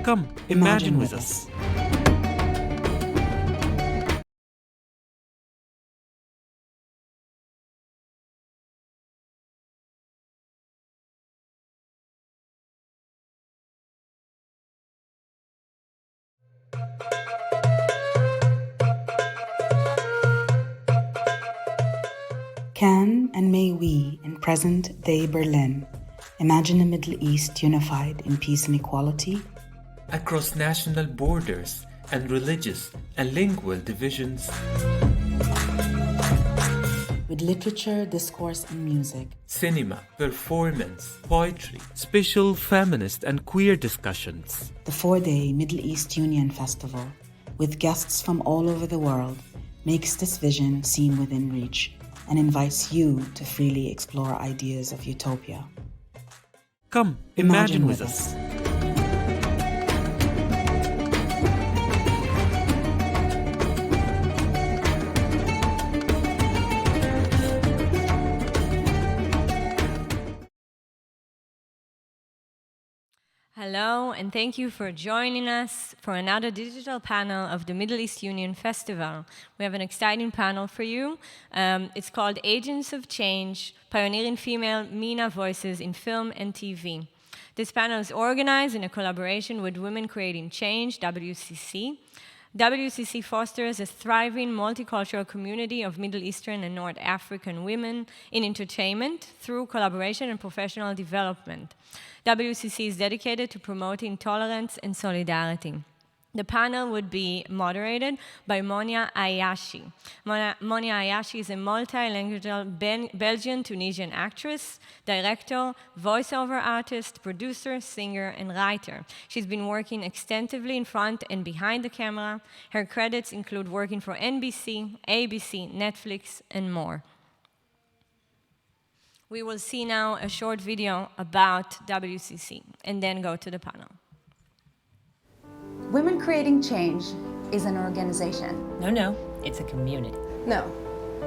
Come, imagine with us. Can and may we, in present-day Berlin, imagine a Middle East unified in peace and equality? Across national borders and religious and lingual divisions. With literature, discourse, and music. Cinema, performance, poetry, special feminist and queer discussions. The 4-day Middle East Union Festival, with guests from all over the world, makes this vision seem within reach and invites you to freely explore ideas of utopia. Come, imagine with us. Hello, and thank you for joining us for another digital panel of the Middle East Union Festival. We have an exciting panel for you. It's called Agents of Change, Pioneering Female MENA Voices in Film and TV. This panel is organized in a collaboration with Women Creating Change, WCC. WCC fosters a thriving multicultural community of Middle Eastern and North African women in entertainment through collaboration and professional development. WCC is dedicated to promoting tolerance and solidarity. The panel would be moderated by Monia Ayachi. Monia Ayachi is a multilingual Belgian-Tunisian actress, director, voiceover artist, producer, singer, and writer. She's been working extensively in front and behind the camera. Her credits include working for NBC, ABC, Netflix, and more. We will see now a short video about WCC and then go to the panel. Women Creating Change is an organization. No, it's a community. No,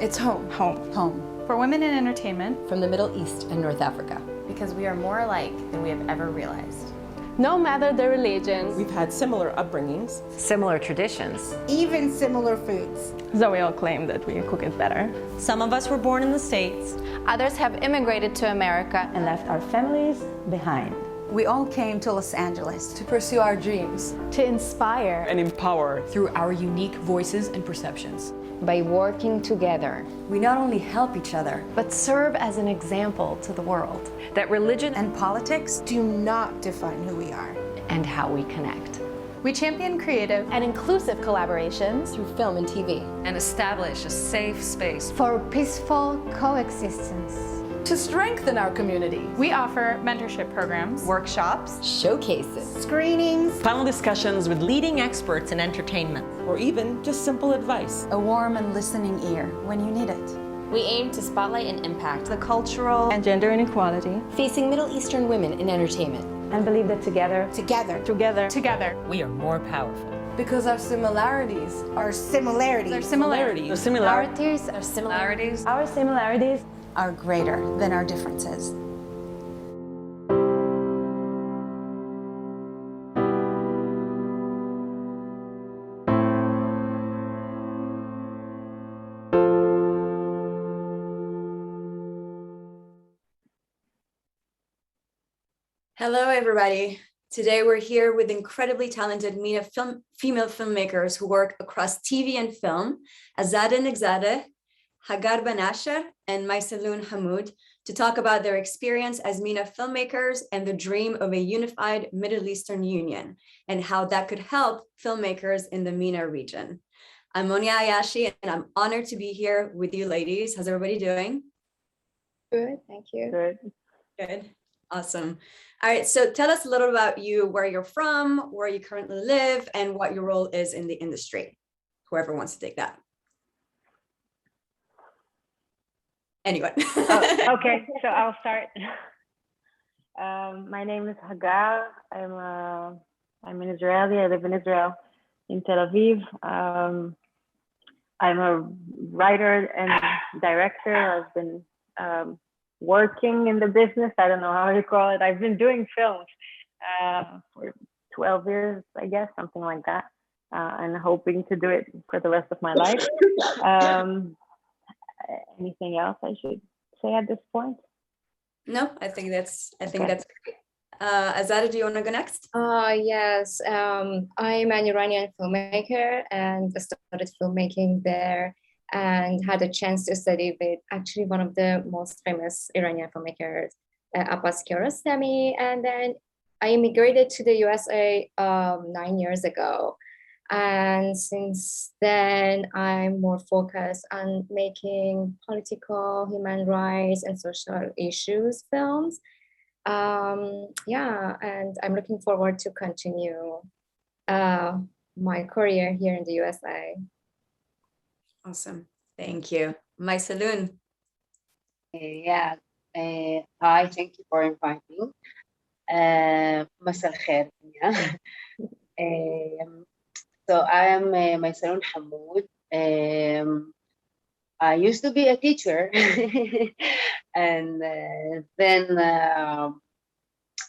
it's home. Home. For women in entertainment. From the Middle East and North Africa. Because we are more alike than we have ever realized. No matter the religion. We've had similar upbringings. Similar traditions. Even similar foods. Though we all claim that we cook it better. Some of us were born in the States. Others have immigrated to America and left our families behind. We all came to Los Angeles to pursue our dreams. To inspire. And empower. Through our unique voices and perceptions. By working together, we not only help each other, but serve as an example to the world. That religion and politics do not define who we are. And how we connect. We champion creative and inclusive collaborations through film and TV. And establish a safe space for peaceful coexistence. To strengthen our community. We offer mentorship programs, workshops, showcases, screenings, panel discussions with leading experts in entertainment, or even just simple advice. A warm and listening ear when you need it. We aim to spotlight and impact the cultural and gender inequality facing Middle Eastern women in entertainment. And believe that together, we are more powerful. Because our similarities are similarities. Our similarities are greater than our differences. Hello, everybody. Today we're here with incredibly talented MENA female filmmakers who work across TV and film, Azadeh Nikzadeh, Hagar Ben-Asher, and Maysaloun Hamoud, to talk about their experience as MENA filmmakers and the dream of a unified Middle Eastern Union and how that could help filmmakers in the MENA region. I'm Monia Ayachi, and I'm honored to be here with you ladies. How's everybody doing? Good, thank you. Good. Awesome. All right, so tell us a little about you, where you're from, where you currently live, and what your role is in the industry. Whoever wants to take that. Anyone. Okay, so I'll start. My name is Hagar. I'm an Israeli. I live in Israel, in Tel Aviv. I'm a writer and director. I've been working in the business. I don't know how you call it. I've been doing films for 12 years, I guess, something like that, and hoping to do it for the rest of my life. Anything else I should say at this point? No, I think that's great. Azadeh, do you want to go next? Yes, I'm an Iranian filmmaker and started filmmaking there and had a chance to study with actually one of the most famous Iranian filmmakers, Abbas Kiarostami. And then I immigrated to the USA 9 years ago. And since then, I'm more focused on making political, human rights, and social issues films. And I'm looking forward to continue my career here in the USA. Awesome. Thank you. Maysaloun. Hi, thank you for inviting. مساء الخير. So I am Maysaloun Hamoud. I used to be a teacher, and then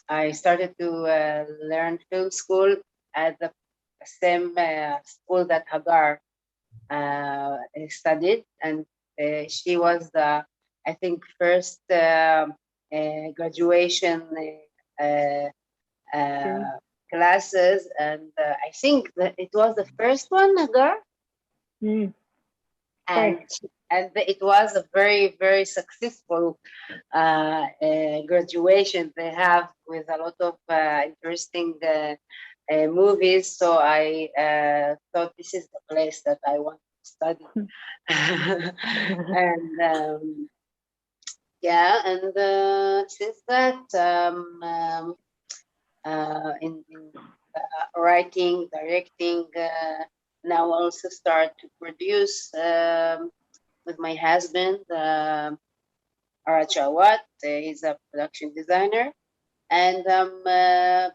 I started to learn film school at the same school that Hagar studied, and she was the, I think, first graduation classes, and I think that it was the first one, Hagar. And it was a very, very successful graduation they have, with a lot of interesting movies. So I thought this is the place that I want to study. And since that, in writing, directing, now also start to produce with my husband, Arachawat. He's a production designer, and I'm a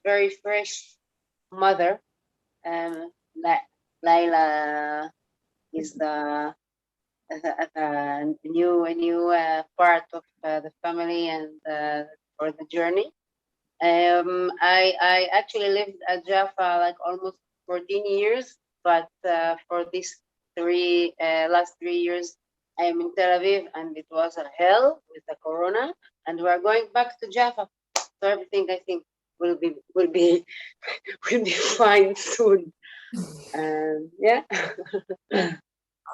very fresh mother. Laila is the new part of the family and for the journey. I actually lived at Jaffa like almost 14 years, but for these last 3 years, I am in Tel Aviv, and it was a hell with the corona, and we are going back to Jaffa. So everything, I think, will be fine soon. Yeah.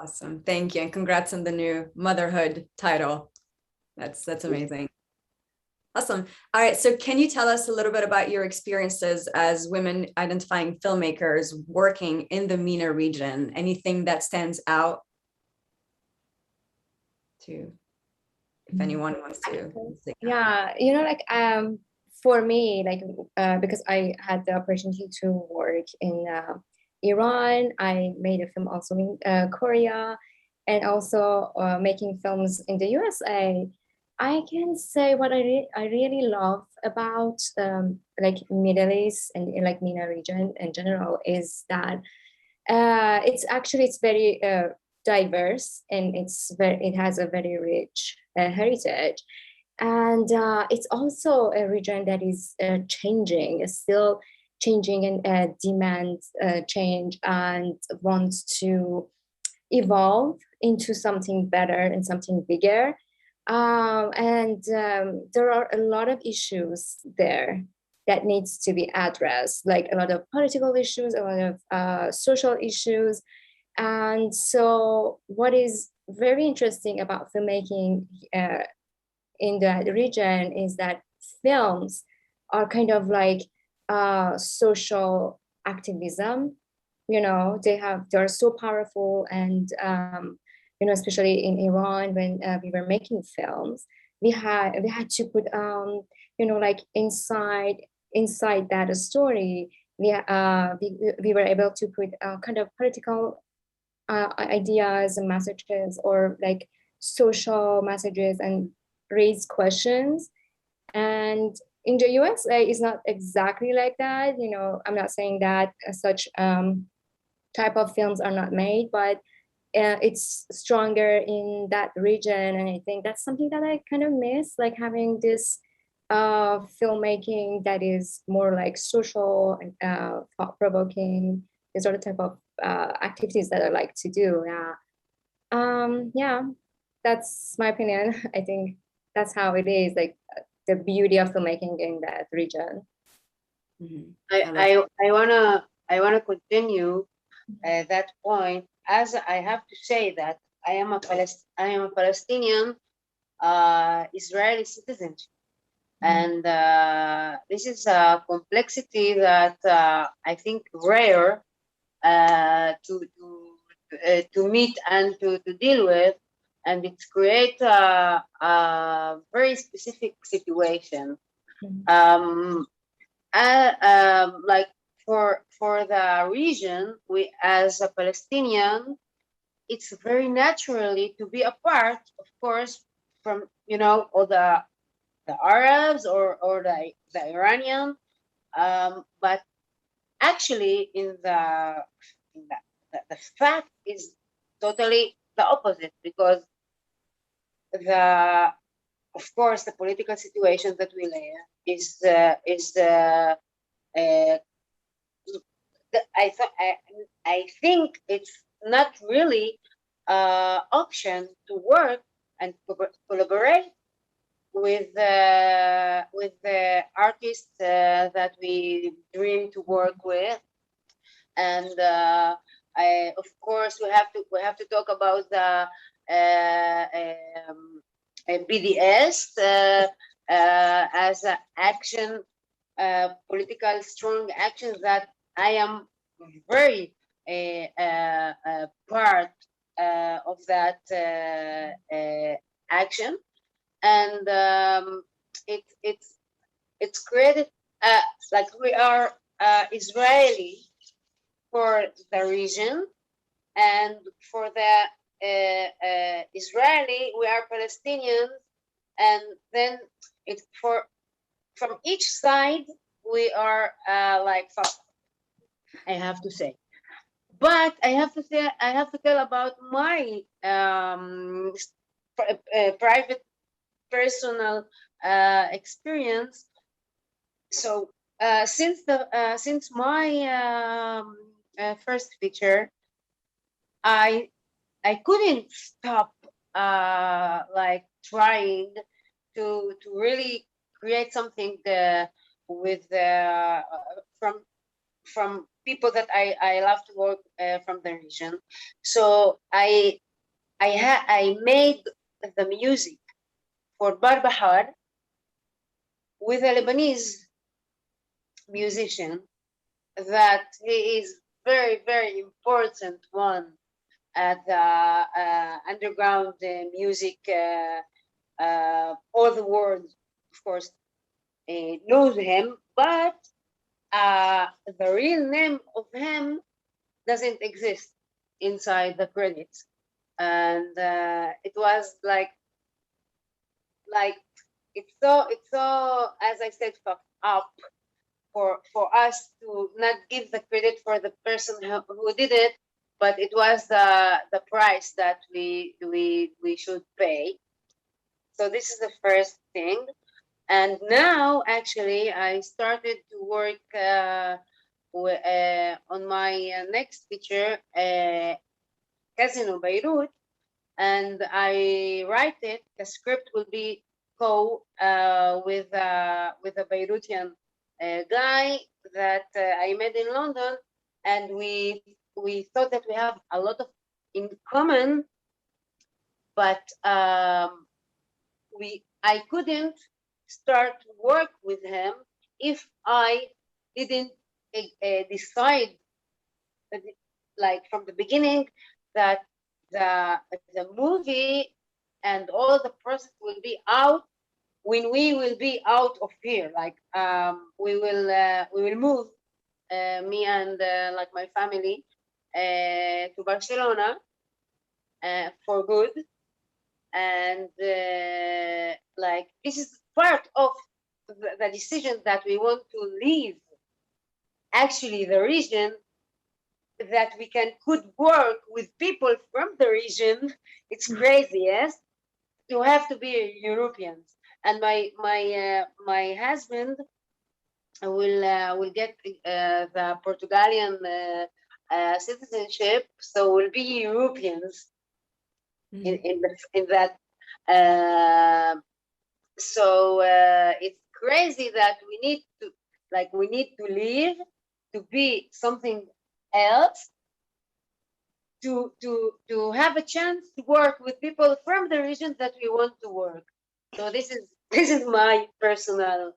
Awesome. Thank you. And congrats on the new motherhood title. That's amazing. Awesome. All right. So can you tell us a little bit about your experiences as women identifying filmmakers working in the MENA region? Anything that stands out to, if anyone wants to? Yeah, for me, because I had the opportunity to work in Iran, I made a film also in Korea, and also making films in the USA. I can say what I really love about Middle East and MENA region in general is that it's very diverse, and it has a very rich heritage, and it's also a region that is changing, is still changing, and demands change and wants to evolve into something better and something bigger. There are a lot of issues there that needs to be addressed, like a lot of political issues, a lot of social issues. And so what is very interesting about filmmaking in that region is that films are kind of like social activism. They're so powerful, and especially in Iran, when we were making films, we had to put inside that story, we were able to put kind of political ideas and messages, or like social messages, and raise questions. And in the USA, it's not exactly like that. I'm not saying that such type of films are not made, but it's stronger in that region. And I think that's something that I kind of miss, like having this filmmaking that is more like social and thought-provoking. These are the type of activities that I like to do. Yeah, that's my opinion. I think that's how it is, like the beauty of filmmaking in that region. I wanna continue that point, as I have to say that I am a Palestinian Israeli citizen, and this is a complexity that I think rare to meet and to deal with, and it's create a very specific situation. Like for the region, we as a Palestinian, it's very naturally to be apart, of course, from all the Arabs or the Iranian, but actually the fact is totally the opposite, because of course the political situation that we live is I think it's not really option to work and collaborate with the artists that we dream to work with, and of course we have to talk about the BDS as an action, political strong actions that I am very part of that action, and it's created like we are Israeli for the region, and for the Israeli we are Palestinians, and then it's from each side we are like I have to say. But I have to tell about my private personal experience. So since my first feature, I couldn't stop like trying to really create something with from people that I love to work from the region. So I made the music for Barbahar with a Lebanese musician that he is very, very important one at the underground music. All the world, of course, knows him, but the real name of him doesn't exist inside the credits, and it was like it's so as I said fucked up for us to not give the credit for the person who did it, but it was the price that we should pay. So this is the first thing. And now, actually, I started to work on my next feature, Casino Beirut, and I write it. The script will be with a Beirutean guy that I met in London, and we thought that we have a lot of in common, but I couldn't start work with him if I didn't decide like from the beginning that the movie and all the process will be out when we will be out of here. Like we will move me and like my family to Barcelona for good, and like this is part of the decision that we want to leave actually the region, that we could work with people from the region. It's crazy, yes, to have to be Europeans, and my husband will get the Portugalian citizenship, so we'll be Europeans in that. So it's crazy that we need to live to be something else, to have a chance to work with people from the region that we want to work. So this is my personal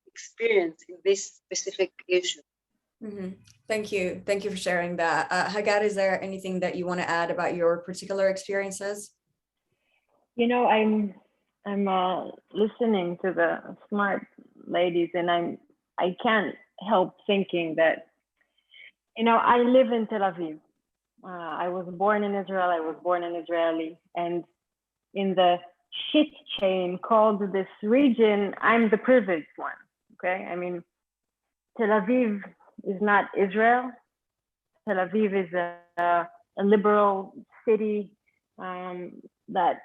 experience in this specific issue. Thank you for sharing that. Hagar, is there anything that you want to add about your particular experiences? I'm listening to the smart ladies, and I can't help thinking that, I live in Tel Aviv. I was born in Israel. I was born an Israeli, and in the shit chain called this region, I'm the privileged one. Okay, I mean, Tel Aviv is not Israel. Tel Aviv is a liberal city that,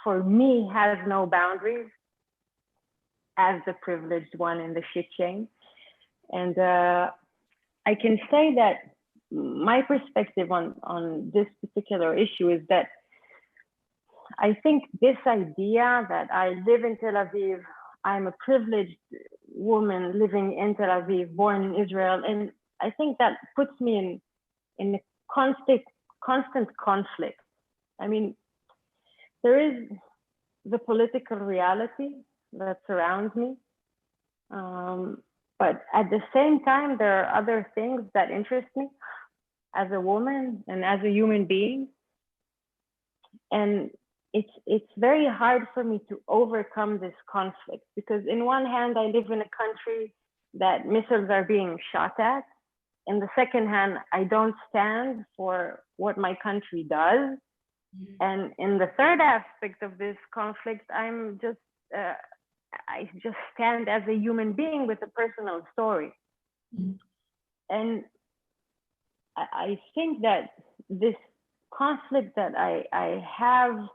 for me, has no boundaries as the privileged one in the shit chain. And I can say that my perspective on this particular issue is that I think this idea that I live in Tel Aviv, I'm a privileged woman living in Tel Aviv, born in Israel, and I think that puts me in a constant conflict. I mean, there is the political reality that surrounds me, but at the same time, there are other things that interest me as a woman and as a human being, and it's very hard for me to overcome this conflict, because in one hand, I live in a country that missiles are being shot at. In the second hand, I don't stand for what my country does. And in the third aspect of this conflict, I just stand as a human being with a personal story. And I think that this conflict that I have,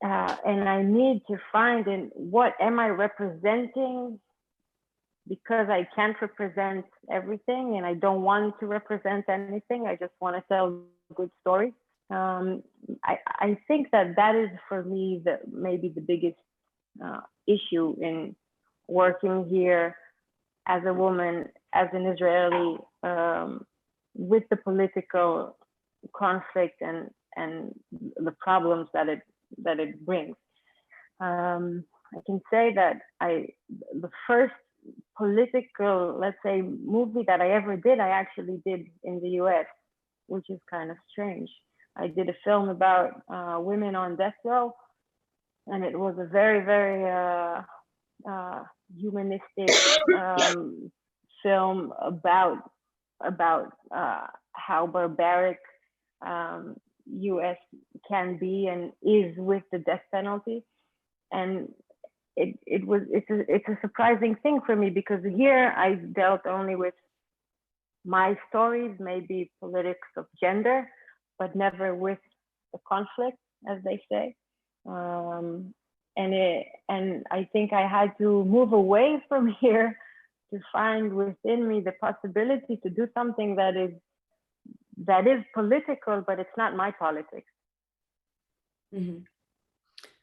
and I need to find in what am I representing, because I can't represent everything and I don't want to represent anything. I just want to tell a good story. I think that is for me maybe the biggest issue in working here as a woman, as an Israeli, with the political conflict and the problems that it brings. I can say that the first political, let's say, movie that I ever did, I actually did in the US, which is kind of strange. I did a film about women on death row, and it was a very, very humanistic film about how barbaric US can be and is with the death penalty. And it's a surprising thing for me, because here I dealt only with my stories, maybe politics of gender, but never with the conflict, as they say. And I think I had to move away from here to find within me the possibility to do something that is political, but it's not my politics.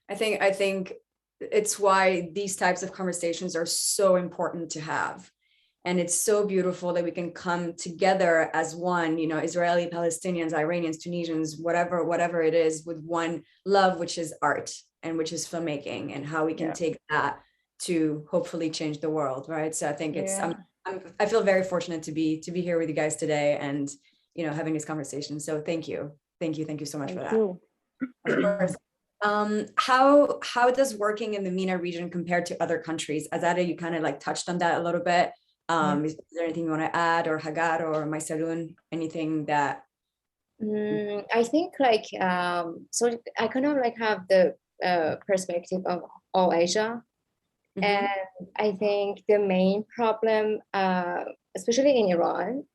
I think it's why these types of conversations are so important to have. And it's so beautiful that we can come together as one, Israeli, Palestinians, Iranians, Tunisians, whatever it is, with one love, which is art and which is filmmaking, and how we can take that to hopefully change the world, right? So I think I feel very fortunate to be here with you guys today and, having this conversation. So thank you so much for that. Of course. How does working in the MENA region compare to other countries? Azadeh, you kind of touched on that a little bit. Is there anything you want to add, or Hagar or Maysaloun, anything that? I think so I kind of have the perspective of all Asia. And I think the main problem, especially in Iran,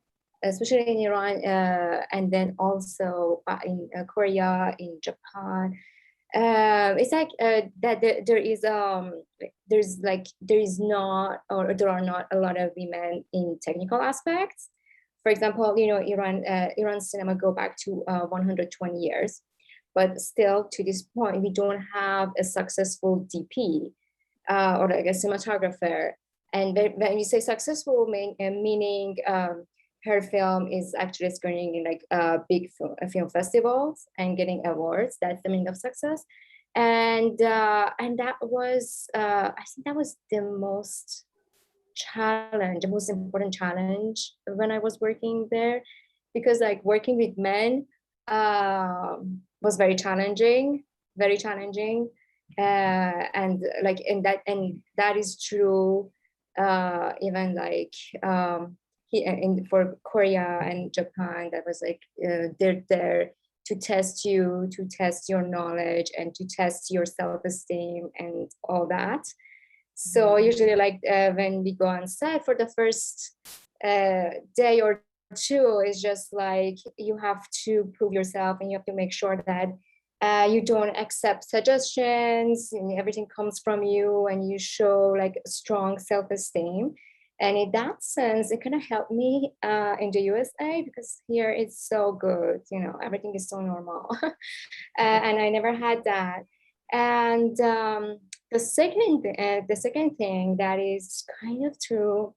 and then also in Korea, in Japan, It's like that there are not a lot of women in technical aspects. For example, Iran cinema go back to 120 years, but still to this point we don't have a successful DP or like a cinematographer. And when you say successful, meaning her film is actually screening in like big film festivals and getting awards. That's the meaning of success. And that was I think that was the most important challenge when I was working there, because like working with men was very challenging, and that is true even like for Korea and Japan. That was like they're there to test you, to test your knowledge, and to test your self-esteem and all that. So usually like when we go on set for the first day or two, it's just like you have to prove yourself, and you have to make sure that you don't accept suggestions and everything comes from you, and you show like strong self-esteem. And in that sense, it kind of helped me in the USA, because here it's so good, everything is so normal. And I never had that. And the second thing that is kind of true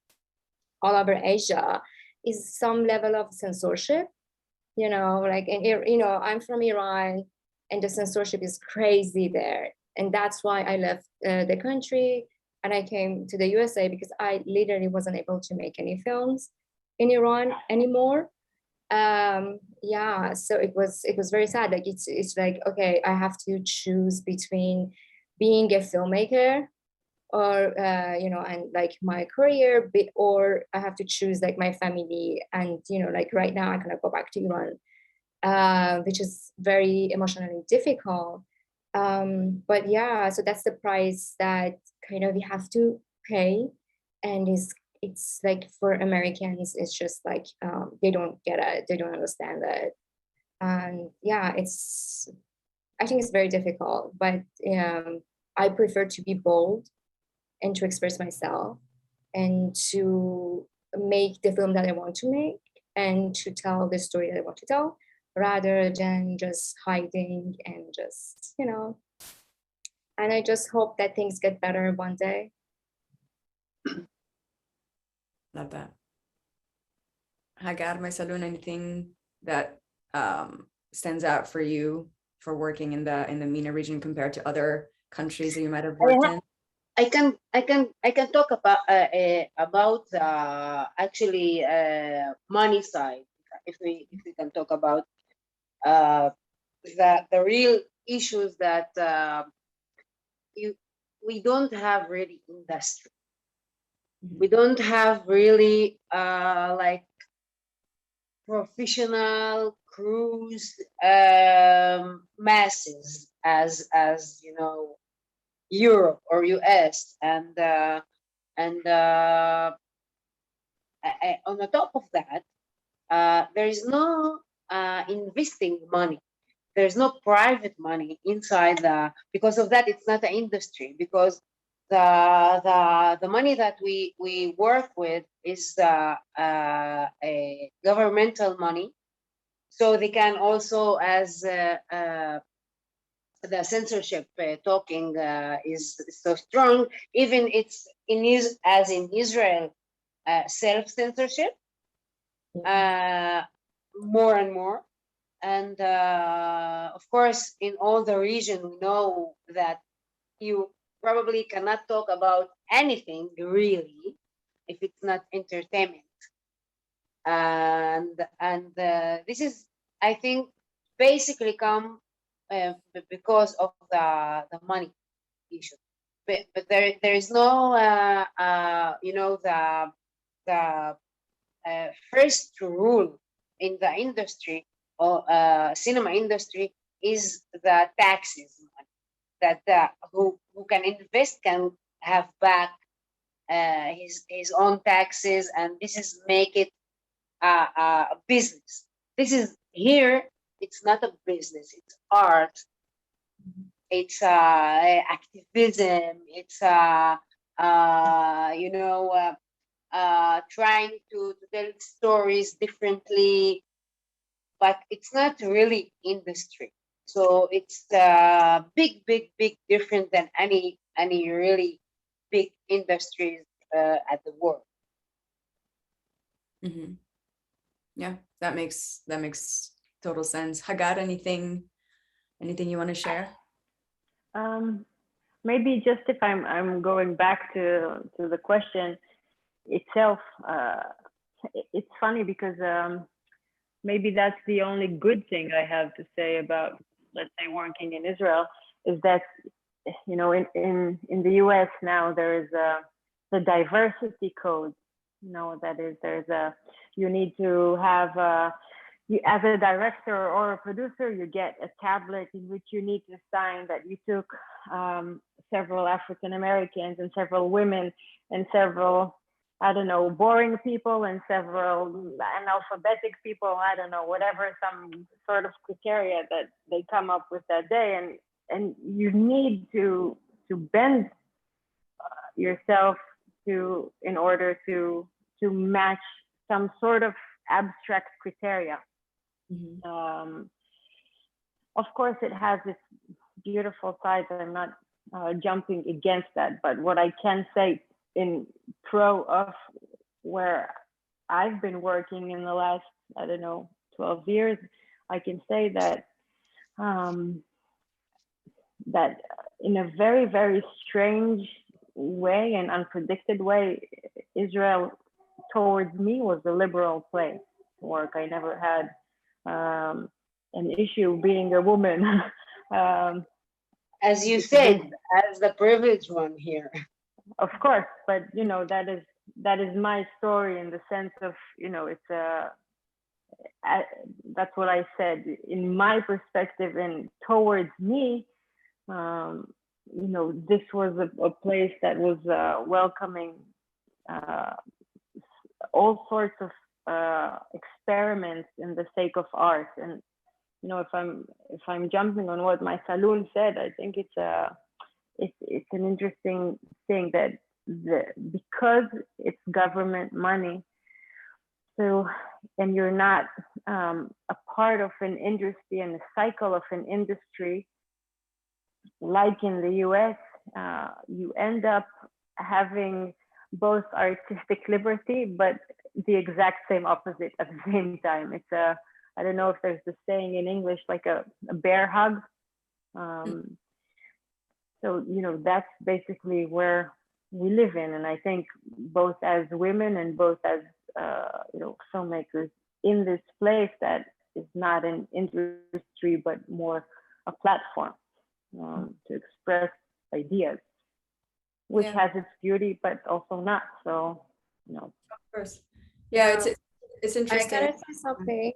all over Asia is some level of censorship. Like I'm from Iran, and the censorship is crazy there, and that's why I left the country and I came to the USA, because I literally wasn't able to make any films in Iran anymore. So it was very sad. Like it's like, okay, I have to choose between being a filmmaker or and like my career, or I have to choose like my family. And like right now I kind of go back to Iran, which is very emotionally difficult. But yeah, so that's the price that kind of we have to pay. And it's like for Americans, it's just like they don't get it, they don't understand it. And yeah, I think it's very difficult, but I prefer to be bold and to express myself and to make the film that I want to make and to tell the story that I want to tell, rather than just hiding and just, and I just hope that things get better one day. Love that. Hagar, Maysaloun, anything that stands out for you for working in the MENA region compared to other countries that you might have worked in? I can talk about actually money side, if we can talk about the real issues that we don't have really industry. We don't have really like professional crews masses as Europe or US, and on the top of that, there is no investing money. There's no private money inside because of that, it's not an industry, because the money that we work with is a governmental money. So they can also, as the censorship talking is so strong, even it's as in Israel, self-censorship more and more. And of course, in all the region, we know that you probably cannot talk about anything really if it's not entertainment. And this is, I think, basically come because of the money issue. But there is no the first rule in the industry or cinema industry is the taxes, that who can invest can have back his own taxes, and this is make it a business. This is here, it's not a business, it's art. it's activism, it's trying to tell stories differently, but it's not really industry. So it's big, big, big different than any really big industries at the world. Mm-hmm. Yeah, that makes total sense. Hagar, anything you want to share? Maybe just if I'm going back to the question itself, it's funny because maybe that's the only good thing I have to say about, let's say, working in Israel, is that, you know, in the US now there is the diversity code. You know, that is, you need to have as a director or a producer, you get a tablet in which you need to sign that you took several African Americans and several women and several, I don't know, boring people and several analphabetic people, I don't know, whatever, some sort of criteria that they come up with that day. And you need to bend yourself in order to match some sort of abstract criteria. Mm-hmm. Of course, it has its beautiful sides. I'm not jumping against that, but what I can say in pro of where I've been working in the last, I don't know, 12 years, I can say that that in a very, very strange way and unpredicted way, Israel towards me was a liberal place to work. I never had an issue being a woman. As you said, as the privileged one here. Of course, but you know, that is my story in the sense of, you know, it's that's what I said. In my perspective and towards me, you know, this was a place that was welcoming all sorts of experiments in the sake of art. And you know, if I'm jumping on what Maysaloun said, I think it's an interesting thing that because it's government money, so, and you're not a part of an industry and a cycle of an industry, like in the US, you end up having both artistic liberty, but the exact same opposite at the same time. It's I don't know if there's the saying in English, like a bear hug. So, you know, that's basically where we live in. And I think both as women and both as, you know, filmmakers in this place that is not an industry, but more a platform to express ideas, which has its beauty, but also not. So, you know. Of course. Yeah, it's interesting. I gotta say something.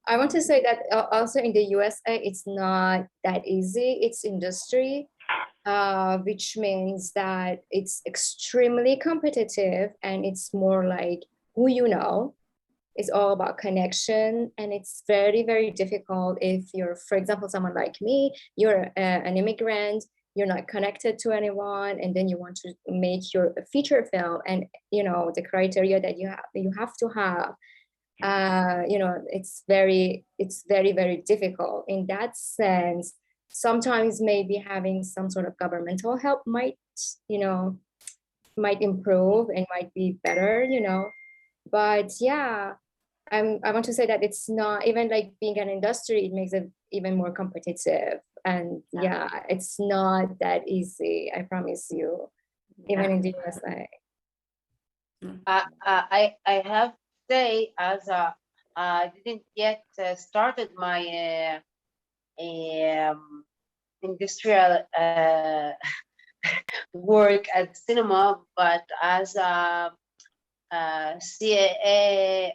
I want to say that also in the USA, it's not that easy. It's industry, which means that it's extremely competitive and it's more like who you know. It's all about connection, and it's very, very difficult if you're, for example, someone like me, you're an immigrant, you're not connected to anyone, and then you want to make your feature film, and you know the criteria that you have to have. You know, it's very, very difficult in that sense. Sometimes maybe having some sort of governmental help might, you know, might improve and might be better, you know. But yeah, I want to say that it's not even like being an industry, it makes it even more competitive. And yeah, it's not that easy, I promise you, even in the USA. I have to say, as I didn't yet started my industrial work at cinema, but as a CAA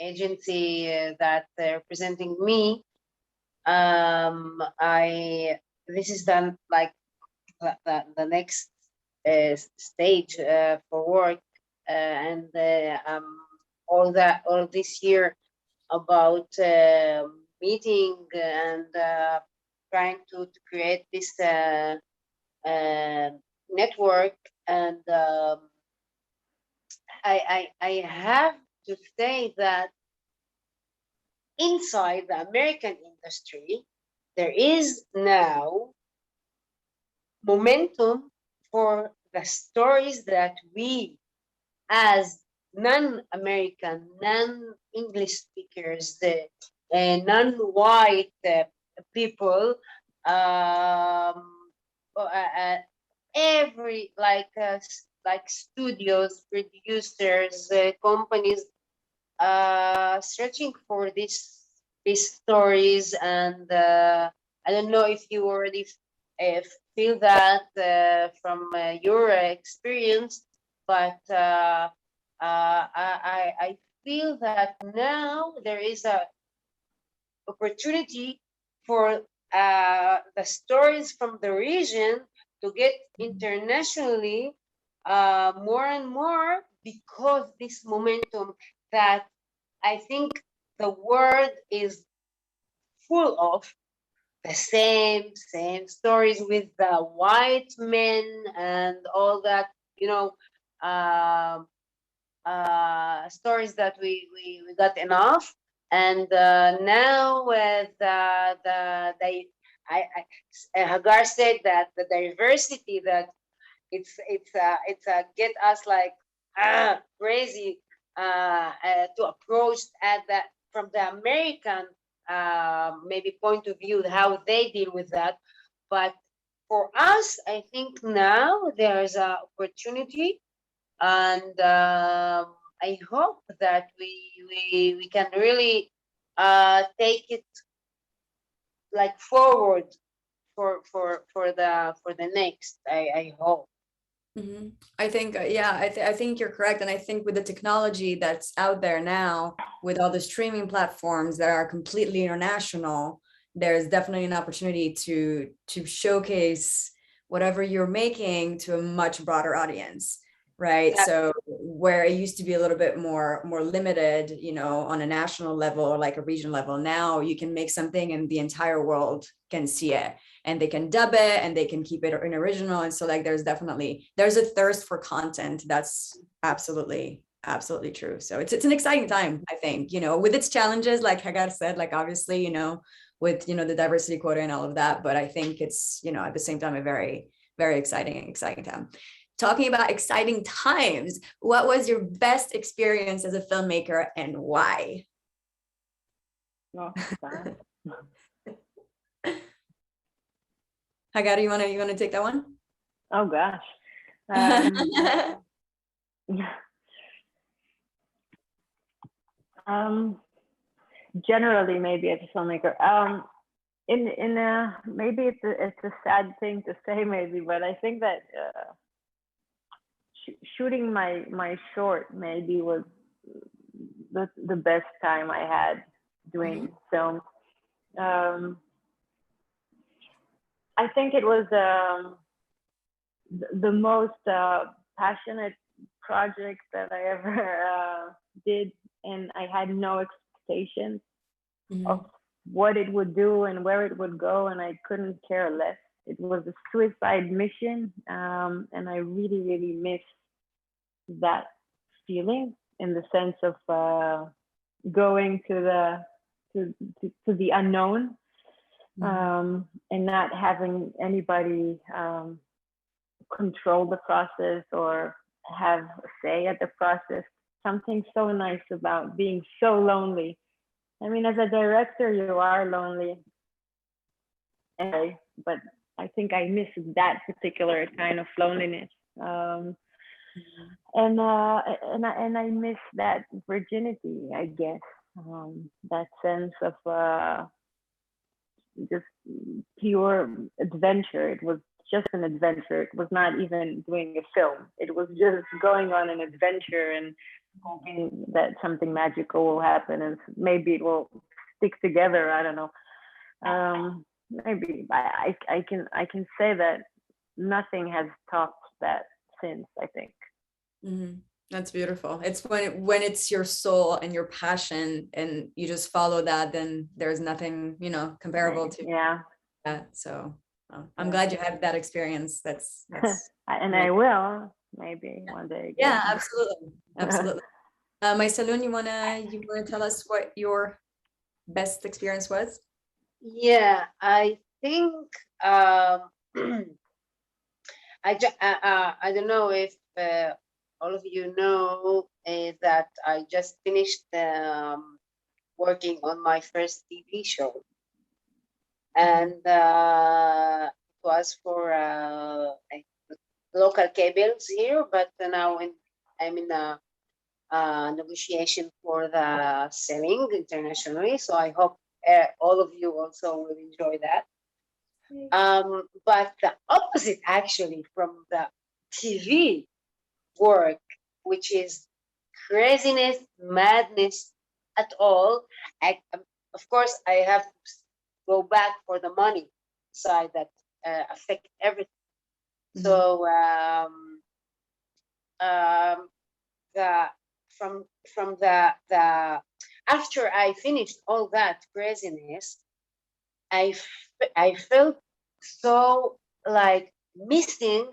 agency that representing me, this is done like the next stage for work, and all this year about meeting and trying to create this network. And I have to say that inside the American industry, there is now momentum for the stories that we, as non-American, non-English speakers, non-white people, every like studios, producers, companies, searching for these stories. And I don't know if you already feel that from your experience, but I feel that now there is a opportunity for the stories from the region to get internationally more and more, because this momentum that I think the world is full of the same stories with the white men and all that, stories that we got enough. And now with Hagar said that the diversity that it's get us like crazy to approach at that from the American maybe point of view, how they deal with that. But for us, I think now there's an opportunity, and I hope that we can really take it like forward for the next. I hope. Mm-hmm. I think, I think you're correct. And I think with the technology that's out there now, with all the streaming platforms that are completely international, there's definitely an opportunity to showcase whatever you're making to a much broader audience, right? Yeah. So where it used to be a little bit more limited, on a national level or like a regional level, now you can make something and the entire world can see it. And they can dub it and they can keep it in original. And so like there's a thirst for content. That's absolutely true. So it's an exciting time, I think, with its challenges, like Hagar said, like obviously, with the diversity quota and all of that. But I think it's, at the same time, a very, very exciting time. Talking about exciting times, what was your best experience as a filmmaker and why? Oh, Hagar, you wanna take that one? Oh gosh. Generally, maybe as a filmmaker, maybe it's a sad thing to say, maybe, but I think that shooting my short maybe was the best time I had doing film. I think it was the most passionate project that I ever did, and I had no expectations of what it would do and where it would go, and I couldn't care less. It was a suicide mission, and I really, really miss that feeling, in the sense of going to the unknown. And not having anybody control the process or have a say at the process. Something so nice about being so lonely. I mean, as a director, you are lonely anyway, but I think I miss that particular kind of loneliness. And I miss that virginity, I guess. That sense of just pure adventure. It was just an adventure. It was not even doing a film. It was just going on an adventure and hoping that something magical will happen and maybe it will stick together. I don't know. Maybe I can say that nothing has topped that since, I think. That's beautiful. It's when it's your soul and your passion and you just follow that, then there's nothing, comparable to. Yeah. that. So I'm glad you had that experience. That's and really I will maybe one day again. Yeah, absolutely, absolutely. Maysaloun, you wanna tell us what your best experience was? Yeah, I think I don't know if all of you know that I just finished working on my first TV show, and it was for local cables here, but now I'm in a negotiation for the selling internationally. So I hope all of you also will enjoy that. But the opposite actually from the TV work, which is craziness, madness at all. Of course, I have to go back for the money side that affect everything. So the from the after I finished all that craziness, I felt so like missing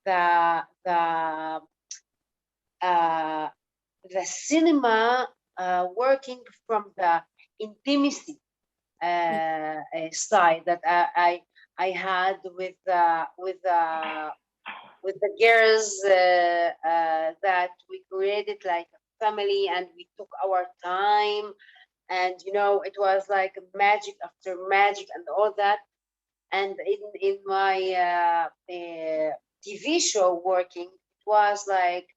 the cinema working from the intimacy side that I had with the girls that we created like a family, and we took our time, and it was like magic after magic and all that. And in my TV show working, it was like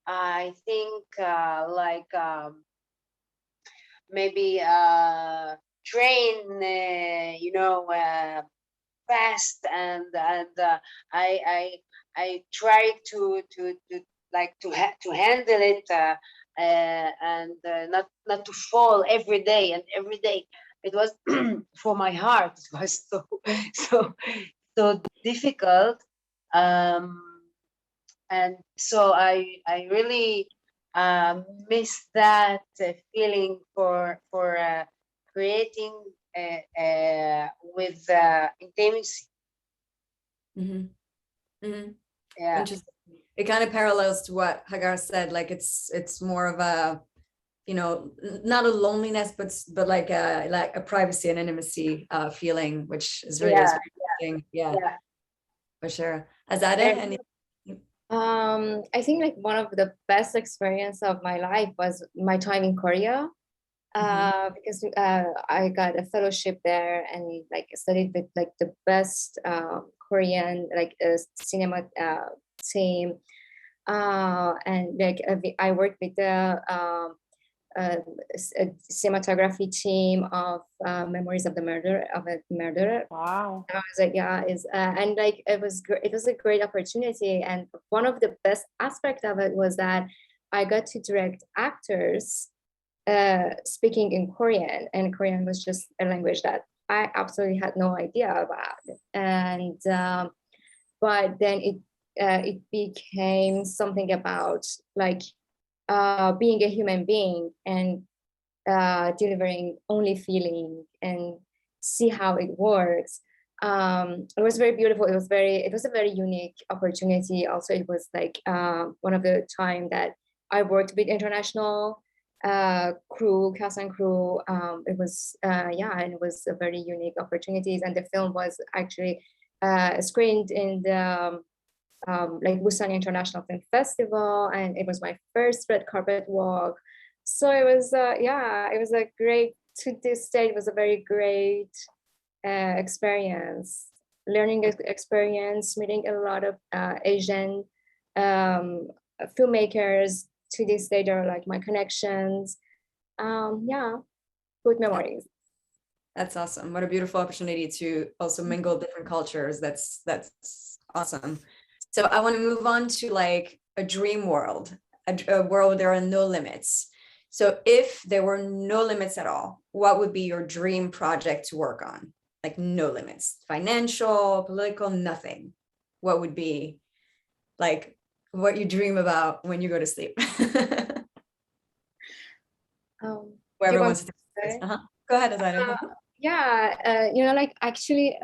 I think maybe train fast, and I tried to handle it and not to fall every day and every day. It was for my heart. It was so difficult, and so I really miss that feeling for creating with intimacy. Yeah. Interesting. It kind of parallels to what Hagar said. Like it's more of a, not a loneliness, but like a privacy and intimacy feeling, which is really is very interesting. Yeah, for sure. Azadeh, I think like one of the best experience of my life was my time in Korea. Because I got a fellowship there and like studied with like the best Korean like cinema team, and like I worked with the cinematography team of Memories of the Murder of a Murderer. Wow! I was like, yeah, and like it was a great opportunity, and one of the best aspect of it was that I got to direct actors speaking in Korean, and Korean was just a language that I absolutely had no idea about. And but then it became something about like being a human being and delivering only feeling and see how it works. It was very beautiful. It was a very unique opportunity. Also, it was like one of the time that I worked with international cast and crew. It was and it was a very unique opportunities, and the film was actually screened in the like Busan International Film Festival, and it was my first red carpet walk. So it was it was a great, to this day it was a very great experience, learning experience, meeting a lot of Asian filmmakers. To this day, they're like my connections. Good memories. That's awesome. What a beautiful opportunity to also mingle different cultures. That's awesome. So I want to move on to like a dream world, a world where there are no limits. So if there were no limits at all, what would be your dream project to work on? Like no limits, financial, political, nothing. What would be like what you dream about when you go to sleep? Whoever wants to say. Go ahead, Azadeh. Yeah, like actually,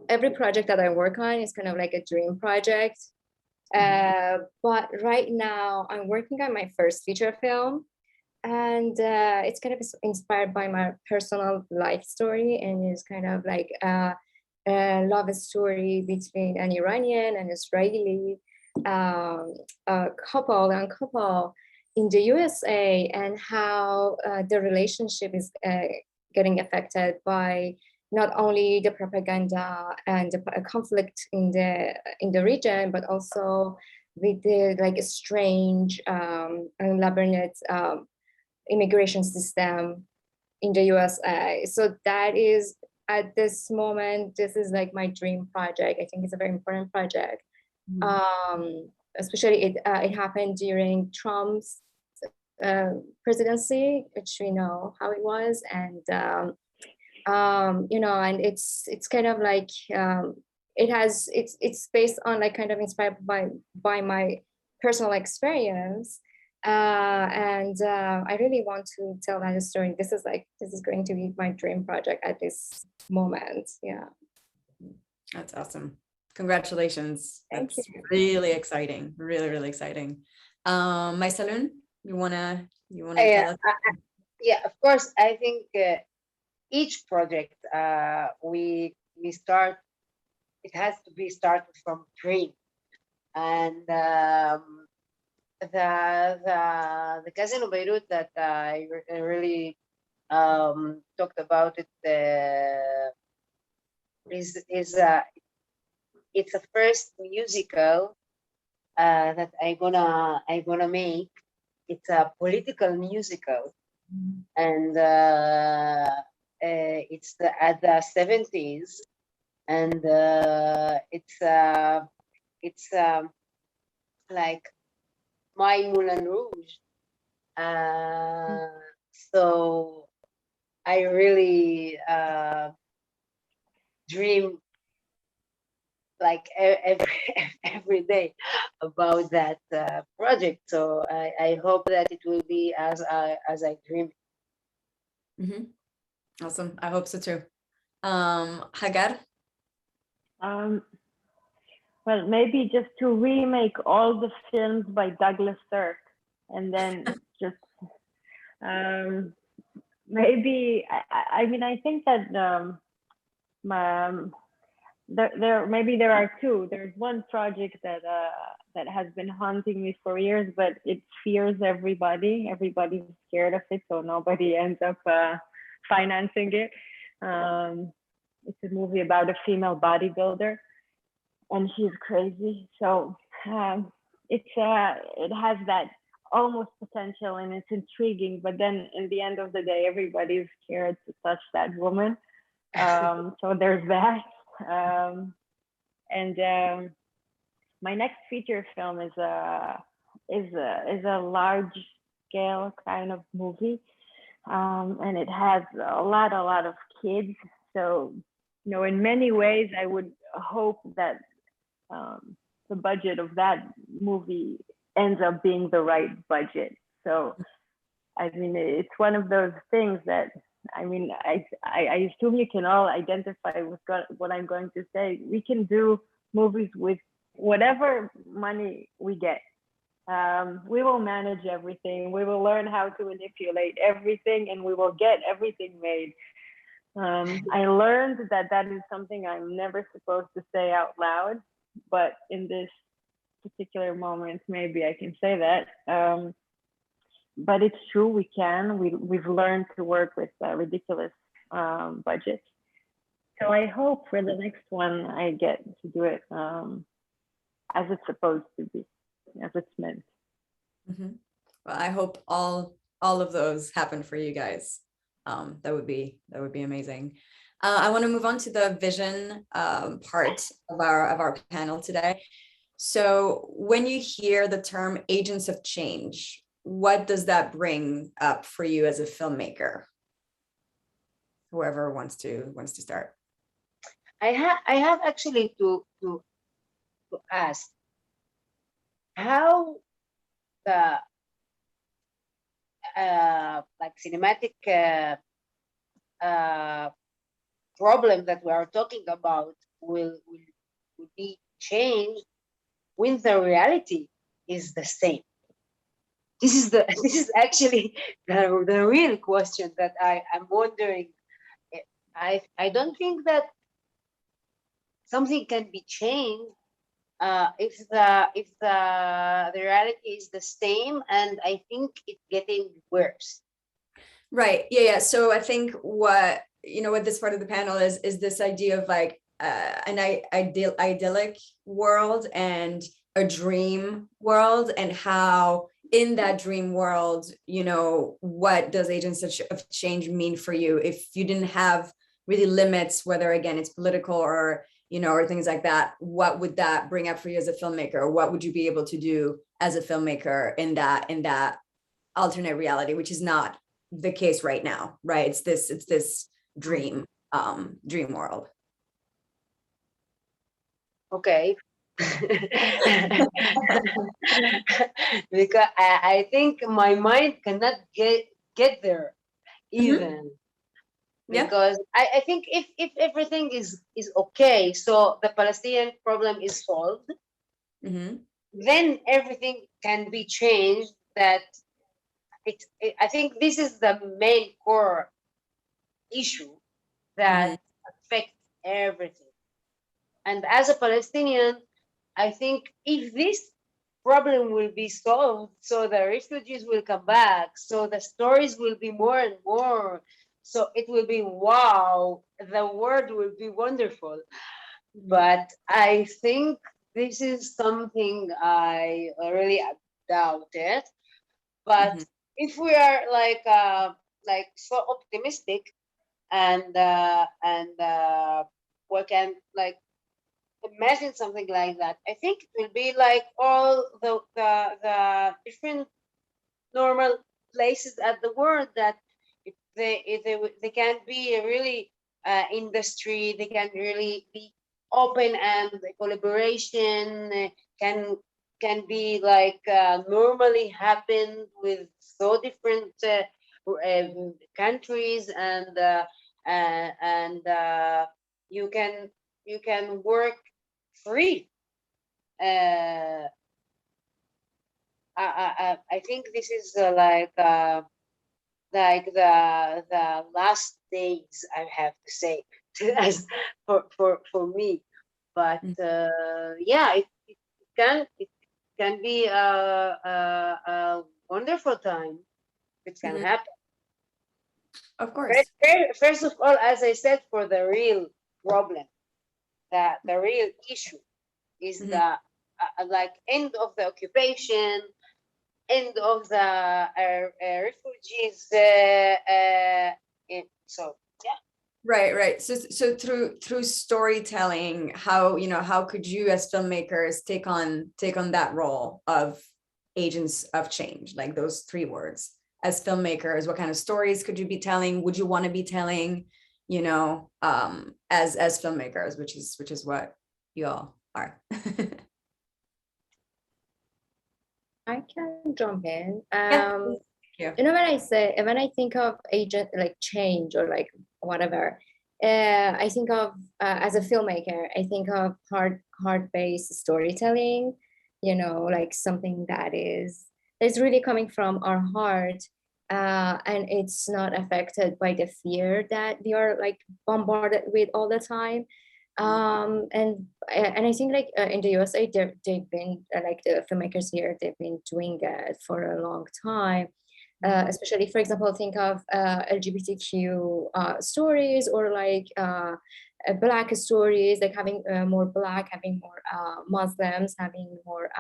every project that I work on is kind of like a dream project. But right now, I'm working on my first feature film, and it's kind of inspired by my personal life story, and it's kind of like a love story between an Iranian and Israeli couple in the USA, and how the relationship is getting affected by not only the propaganda and the conflict in the region, but also with the like strange and labyrinth immigration system in the USA. So that is, at this moment, this is like my dream project. I think it's a very important project. Especially it happened during Trump's presidency, which we know how it was, and and it's kind of like it's based on like kind of inspired by my personal experience, and I really want to tell that story. This is going to be my dream project at this moment. Yeah, that's awesome. Congratulations. Thank That's you. Really exciting. Really, really exciting. Maysaloun, you wanna tell us? Yeah, of course. I think each project we start, it has to be started from dream, and the Casino Beirut that I really talked about it is it's a first musical that I gonna make. It's a political musical, and it's at the 70s, and it's like My Moulin Rouge. So I really dream like every day about that project. So I hope that it will be as I dream. Awesome. I hope so too. Hagar? Well, maybe just to remake all the films by Douglas Sirk, and then just maybe I mean, I think that there are two. There's one project that has been haunting me for years, but it fears everybody. Everybody's scared of it, so nobody ends up financing it. It's a movie about a female bodybuilder, and she's crazy. So it has that almost potential, and it's intriguing. But then, in the end of the day, everybody's scared to touch that woman. So there's that. My next feature film is a large scale kind of movie, and it has a lot of kids. So, in many ways, I would hope that the budget of that movie ends up being the right budget. So, I mean, it's one of those things that, I mean, I assume you can all identify with what I'm going to say. We can do movies with whatever money we get. We will manage everything. We will learn how to manipulate everything, and we will get everything made. I learned that is something I'm never supposed to say out loud, but in this particular moment, maybe I can say that. But it's true, we can. We've learned to work with ridiculous budgets. So I hope for the next one I get to do it as it's supposed to be, as it's meant. Well, I hope all of those happen for you guys. That would be amazing. I want to move on to the vision part of our panel today. So when you hear the term agents of change, what does that bring up for you as a filmmaker? Whoever wants to start. I have actually to ask how the like cinematic problem that we are talking about will be changed when the reality is the same? This is actually the real question that I am wondering. I don't think that something can be changed if the reality is the same, and I think it's getting worse. Right. Yeah. So I think what this part of the panel is this idea of like an idyllic world and a dream world, and how in that dream world, what does agents of change mean for you if you didn't have really limits, whether again it's political or or things like that. What would that bring up for you as a filmmaker? What would you be able to do as a filmmaker in that alternate reality, which is not the case right now, right? It's this dream world. Okay. Because I think my mind cannot get there even. Because I think if everything is okay, so the Palestinian problem is solved, then everything can be changed. That I think this is the main core issue that affects everything. And as a Palestinian, I think if this problem will be solved, so the refugees will come back, so the stories will be more and more, so it will be wow, the world will be wonderful. But I think this is something I really doubt it. But if we are like so optimistic and we can like imagine something like that, I think it will be like all the different normal places at the world, that if they can be a really industry, they can really be open, and the collaboration can be like normally happen with so different countries, and you can work free. I think this is like the last days, I have to say, as for me. But yeah, it can be a wonderful time. It can happen. Of course. First of all, as I said, for the real problem, the real issue is the like end of the occupation, end of the refugees. So yeah. Right. So through storytelling, how could you as filmmakers take on that role of agents of change, like those three words? As filmmakers, what kind of stories could you be telling? Would you want to be telling, as filmmakers, which is what you all are. I can jump in. Yeah. When I think of agent like change or like whatever, I think of as a filmmaker, I think of heart-based storytelling. Like something that is really coming from our heart, and it's not affected by the fear that we are like bombarded with all the time. And I think like in the USA, they've been like the filmmakers here, they've been doing it for a long time. Especially, for example, think of LGBTQ stories, or like Black stories, like having more Black, having more Muslims, having more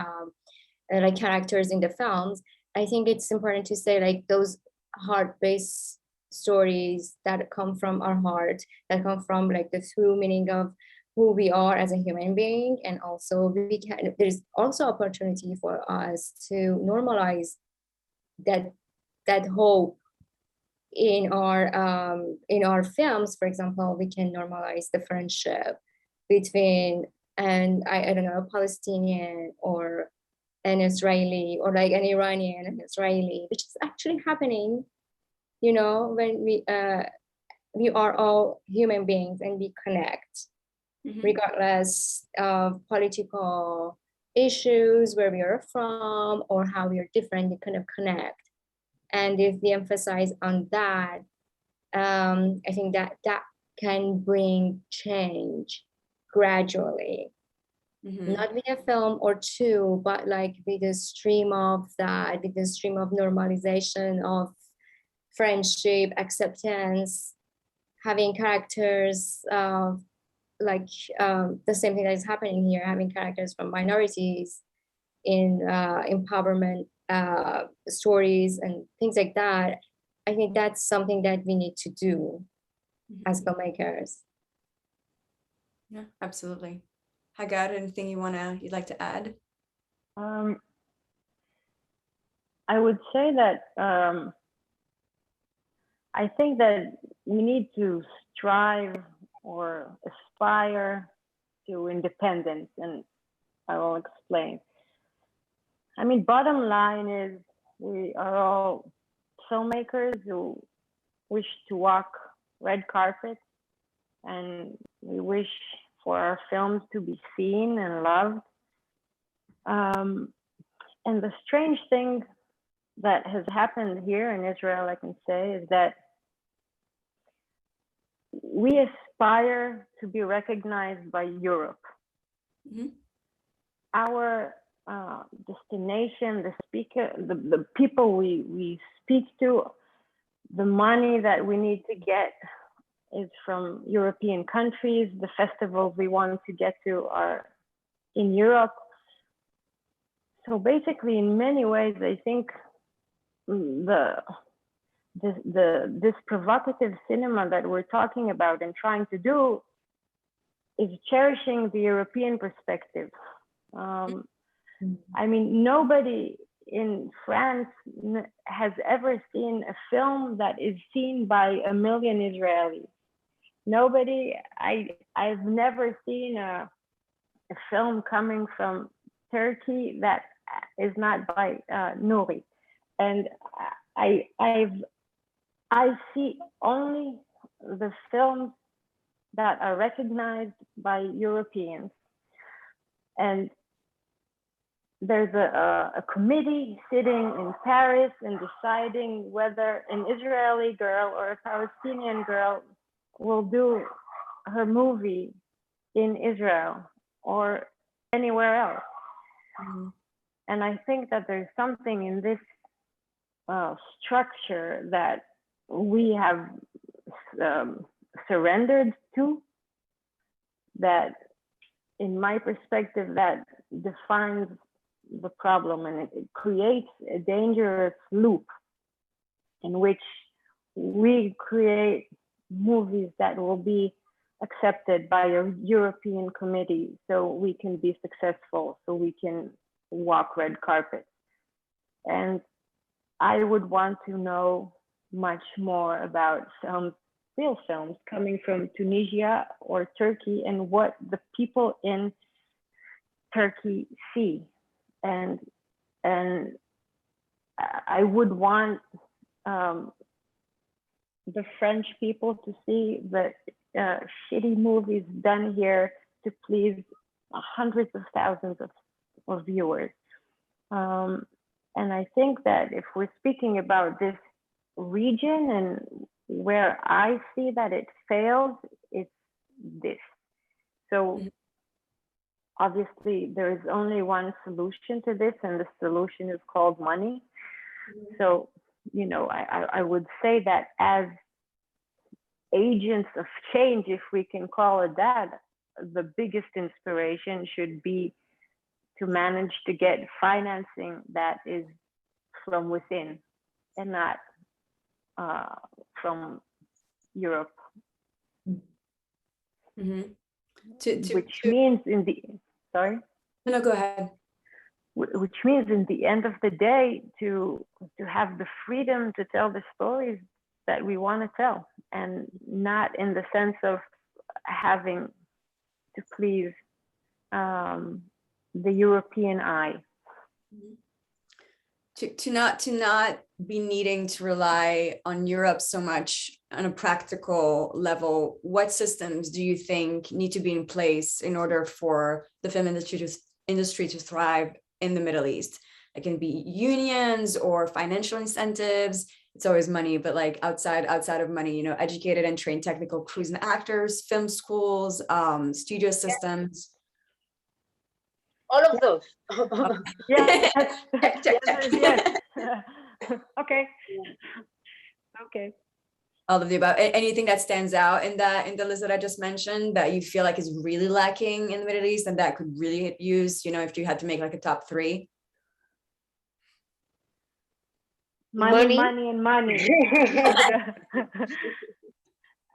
like characters in the films. I think it's important to say like those heart-based stories that come from our heart, that come from like the true meaning of who we are as a human being. And also there's also opportunity for us to normalize that hope in our films. For example, we can normalize the friendship between I don't know, a Palestinian or an Israeli, or like an Iranian and Israeli, which is actually happening, when we are all human beings and we connect, regardless of political issues, where we are from, or how we are different, we kind of connect. And if we emphasize on that, I think that can bring change gradually. Not with a film or two, but like with a stream of that, with a stream of normalization of friendship, acceptance, having characters like the same thing that is happening here, having characters from minorities in empowerment stories and things like that. I think that's something that we need to do as filmmakers. Yeah, absolutely. Hagar, anything you'd like to add? I would say that I think that we need to strive or aspire to independence, and I will explain. I mean, bottom line is we are all filmmakers who wish to walk red carpets, and we wish for our films to be seen and loved. And the strange thing that has happened here in Israel, I can say, is that we aspire to be recognized by Europe. Our destination, the people we speak to, the money that we need to get is from European countries. The festivals we want to get to are in Europe. So basically, in many ways, I think this provocative cinema that we're talking about and trying to do is cherishing the European perspective. I mean, nobody in France has ever seen a film that is seen by 1 million Israelis. Nobody, I've never seen a film coming from Turkey that is not by Nouri. And I see only the films that are recognized by Europeans. And there's a committee sitting in Paris and deciding whether an Israeli girl or a Palestinian girl will do her movie in Israel or anywhere else. And I think that there's something in this structure that we have surrendered to, that in my perspective, that defines the problem, and it creates a dangerous loop in which we create movies that will be accepted by a European committee so we can be successful, so we can walk red carpets. And I would want to know much more about real films coming from Tunisia or Turkey and what the people in Turkey see. And I would want the French people to see the shitty movies done here to please hundreds of thousands of viewers. And I think that if we're speaking about this region and where I see that it fails, it's this. So obviously there is only one solution to this, and the solution is called money. So, you know, I would say that as agents of change, if we can call it that, the biggest inspiration should be to manage to get financing that is from within and not from Europe. Which means sorry? No, go ahead. Which means in the end of the day to have the freedom to tell the stories that we want to tell, and not in the sense of having to please the European eye. To not be needing to rely on Europe so much on a practical level, what systems do you think need to be in place in order for the film industry to thrive in the Middle East? It can be unions or financial incentives. It's always money, but like outside of money, you know, educated and trained technical crews and actors, film schools, studio systems. All of those. Yes. Check. Okay. Okay. All of the above. Anything that stands out in the list that I just mentioned that you feel like is really lacking in the Middle East and that could really use, you know, if you had to make like a top 3? Money.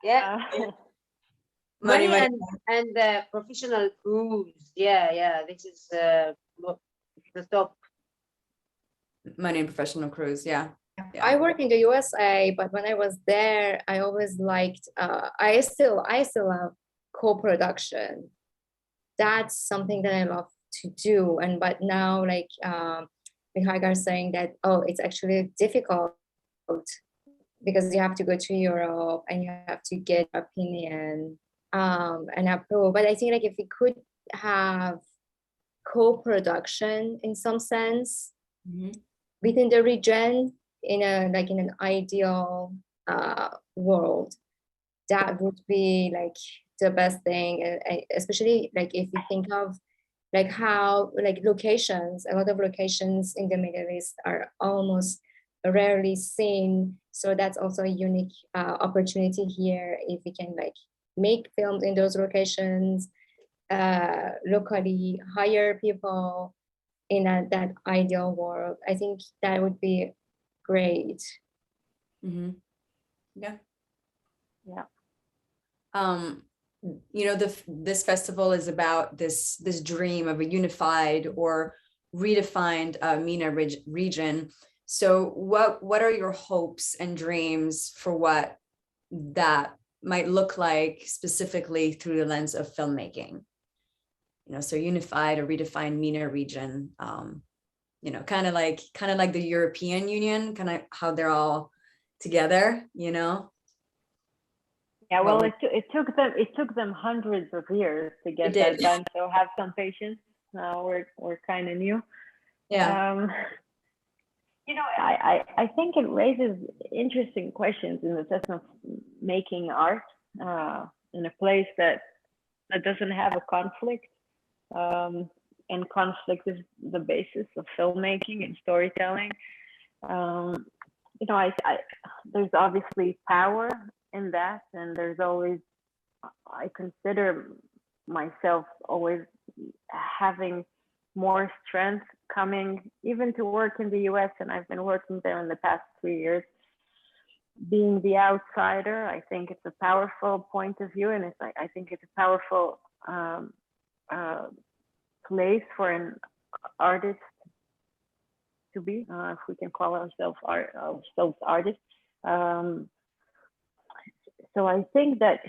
Yeah. Money. And professional crews. Yeah. This is the top. Money and professional crews. Yeah. I work in the USA, but when I was there, I always liked. I still love co-production. That's something that I love to do. But now, like Hagar saying that, it's actually difficult because you have to go to Europe and you have to get opinion and approve. But I think like if we could have co-production in some sense within the region, in an ideal world, that would be like the best thing, especially like if you think of like how like locations, a lot of locations in the Middle East are almost rarely seen, so that's also a unique opportunity here if we can like make films in those locations locally, hire people in that ideal world. I think that would be great. Yeah. You know, this festival is about this dream of a unified or redefined MENA region. So what are your hopes and dreams for what that might look like specifically through the lens of filmmaking? You know, so unified or redefined MENA region, you know, kind of like the European Union, kind of how they're all together, you know? Yeah, well, it took them hundreds of years to get that done. So have some patience. We're kind of new. Yeah. You know, I think it raises interesting questions in the sense of making art in a place that doesn't have a conflict. And conflict is the basis of filmmaking and storytelling. You know, there's obviously power in that, and there's always, I consider myself always having more strength coming even to work in the US, and I've been working there in the past 3 years. Being the outsider, I think it's a powerful point of view, and I think it's a powerful place for an artist to be, if we can call ourselves artists. So I think that,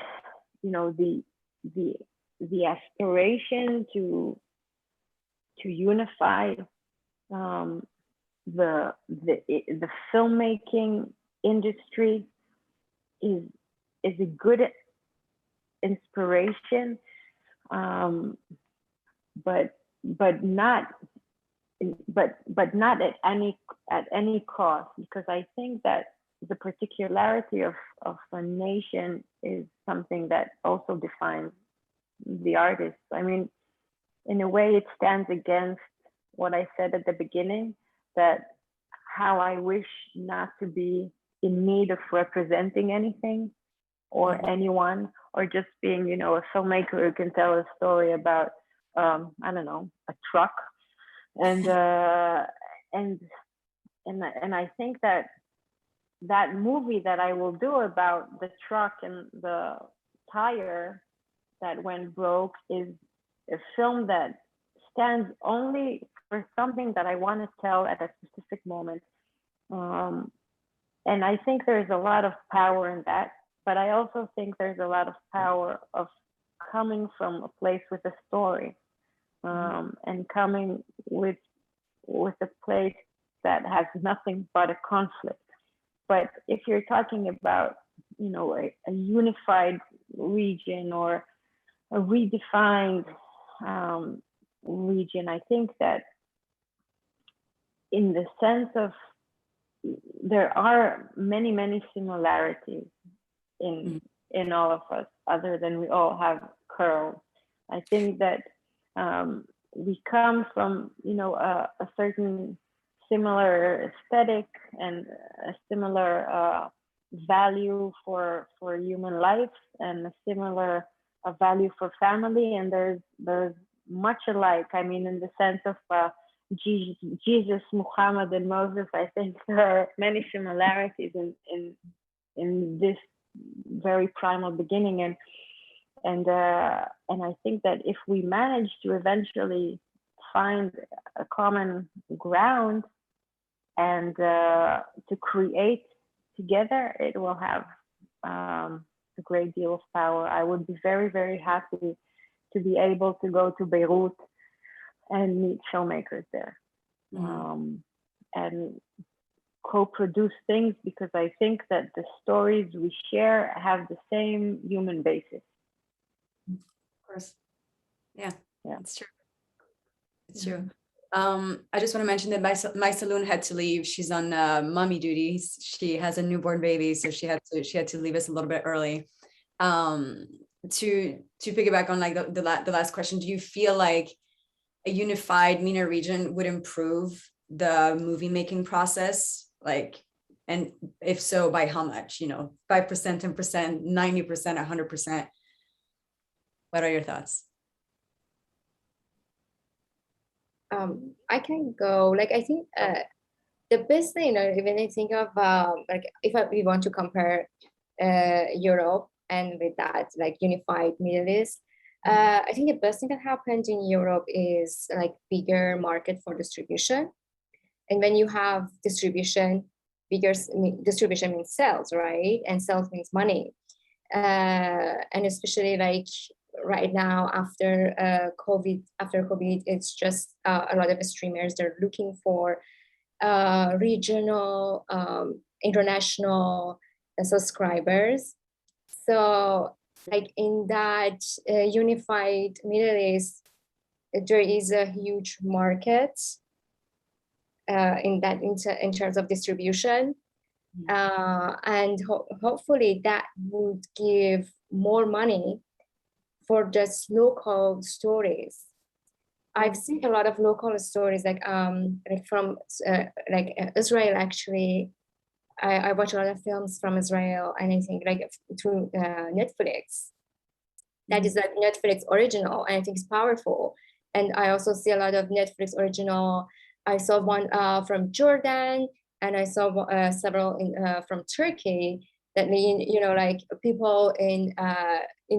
you know, the aspiration to unify the filmmaking industry is a good inspiration, but not at any cost, because I think that the particularity of a nation is something that also defines the artist. I mean, in a way, it stands against what I said at the beginning, that how I wish not to be in need of representing anything or anyone, or just being, you know, a filmmaker who can tell a story about, I don't know, a truck. And I think that movie that I will do about the truck and the tire that went broke is a film that stands only for something that I want to tell at a specific moment. And I think there's a lot of power in that, but I also think there's a lot of power of coming from a place with a story, and coming with a place that has nothing but a conflict. But if you're talking about, a unified region or a redefined region, I think that in the sense of there are many, many similarities in all of us, other than we all have curls. I think that we come from, a certain similar aesthetic and a similar value for human life and a similar value for family, and there's much alike. I mean, in the sense of Jesus, Muhammad, and Moses, I think there are many similarities in this very primal beginning, and I think that if we manage to eventually find a common ground and to create together, it will have a great deal of power. I would be very, very happy to be able to go to Beirut and meet filmmakers there, and co-produce things, because I think that the stories we share have the same human basis. Of course. Yeah. It's true. It's Mm-hmm. true. I just want to mention that Maysaloun had to leave. She's on mommy duty. She has a newborn baby, so she had to leave us a little bit early. To piggyback on like the last question, do you feel like a unified MENA region would improve the movie making process? Like, and if so, by how much? 5%, 10%, 90%, 100%. What are your thoughts? I can go. Like, I think the best thing, when I think of like if we want to compare Europe and with that like unified Middle East, I think the best thing that happened in Europe is like bigger market for distribution. And when you have distribution, distribution means sales, right? And sales means money. And especially like right now after COVID, it's just a lot of streamers, they're looking for regional, international subscribers. So like in that unified Middle East, there is a huge market in terms of distribution. And hopefully that would give more money for just local stories. I've seen a lot of local stories like from Israel. Actually, I watch a lot of films from Israel, and I think like through Netflix. That is like Netflix original, and I think it's powerful. And I also see a lot of Netflix original. I saw one from Jordan, and I saw several from Turkey that like people in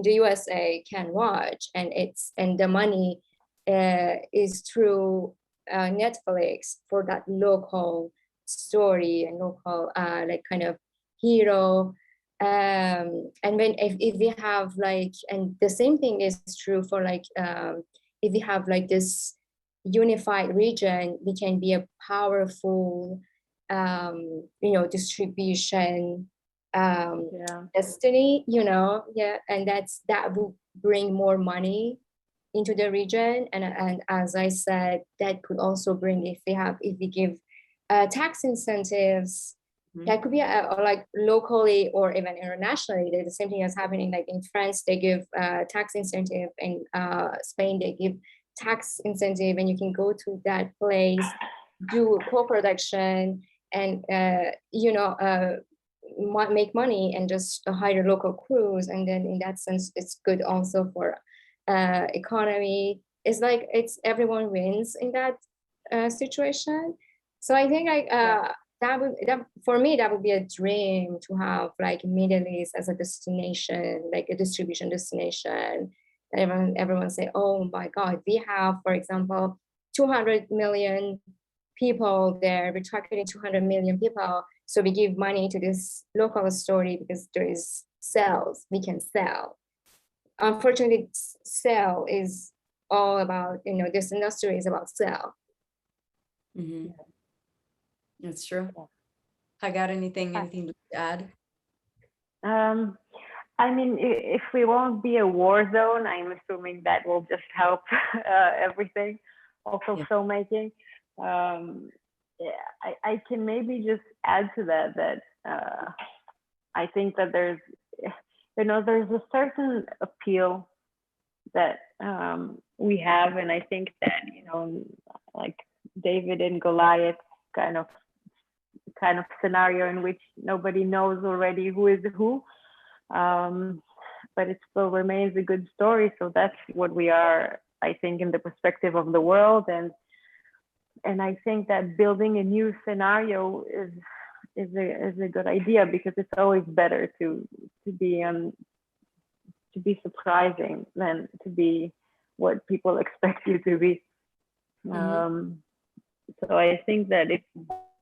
the USA can watch, and the money is through Netflix for that local story and local like kind of hero. And when if we have like, and the same thing is true for like if we have like this unified region, we can be a powerful distribution destiny, and that will bring more money into the region. And as I said, that could also bring, if we give tax incentives, that could be like locally or even internationally. The same thing is happening like in France, they give tax incentive, in Spain they give tax incentive, and you can go to that place, do co-production, and make money and just hire local crews. And then in that sense, it's good also for economy. It's like everyone wins in that situation. So I think for me that would be a dream, to have like Middle East as a destination, like a distribution destination. Everyone say, oh my God, we have, for example, 200 million people there. We're targeting 200 million people. So we give money to this local story because there is sales, we can sell. Unfortunately, sell is all about, this industry is about sell. Mm-hmm. It's true. Hagar, anything to add? I mean, if we won't be a war zone, I'm assuming that will just help everything. Also, filmmaking. I can maybe just add to that I think that there's a certain appeal that we have, and I think that like David and Goliath kind of scenario in which nobody knows already who is who, but it still remains a good story. So that's what we are, I think, in the perspective of the world, and I think that building a new scenario is a good idea, because it's always better to be surprising than to be what people expect you to be. So I think that if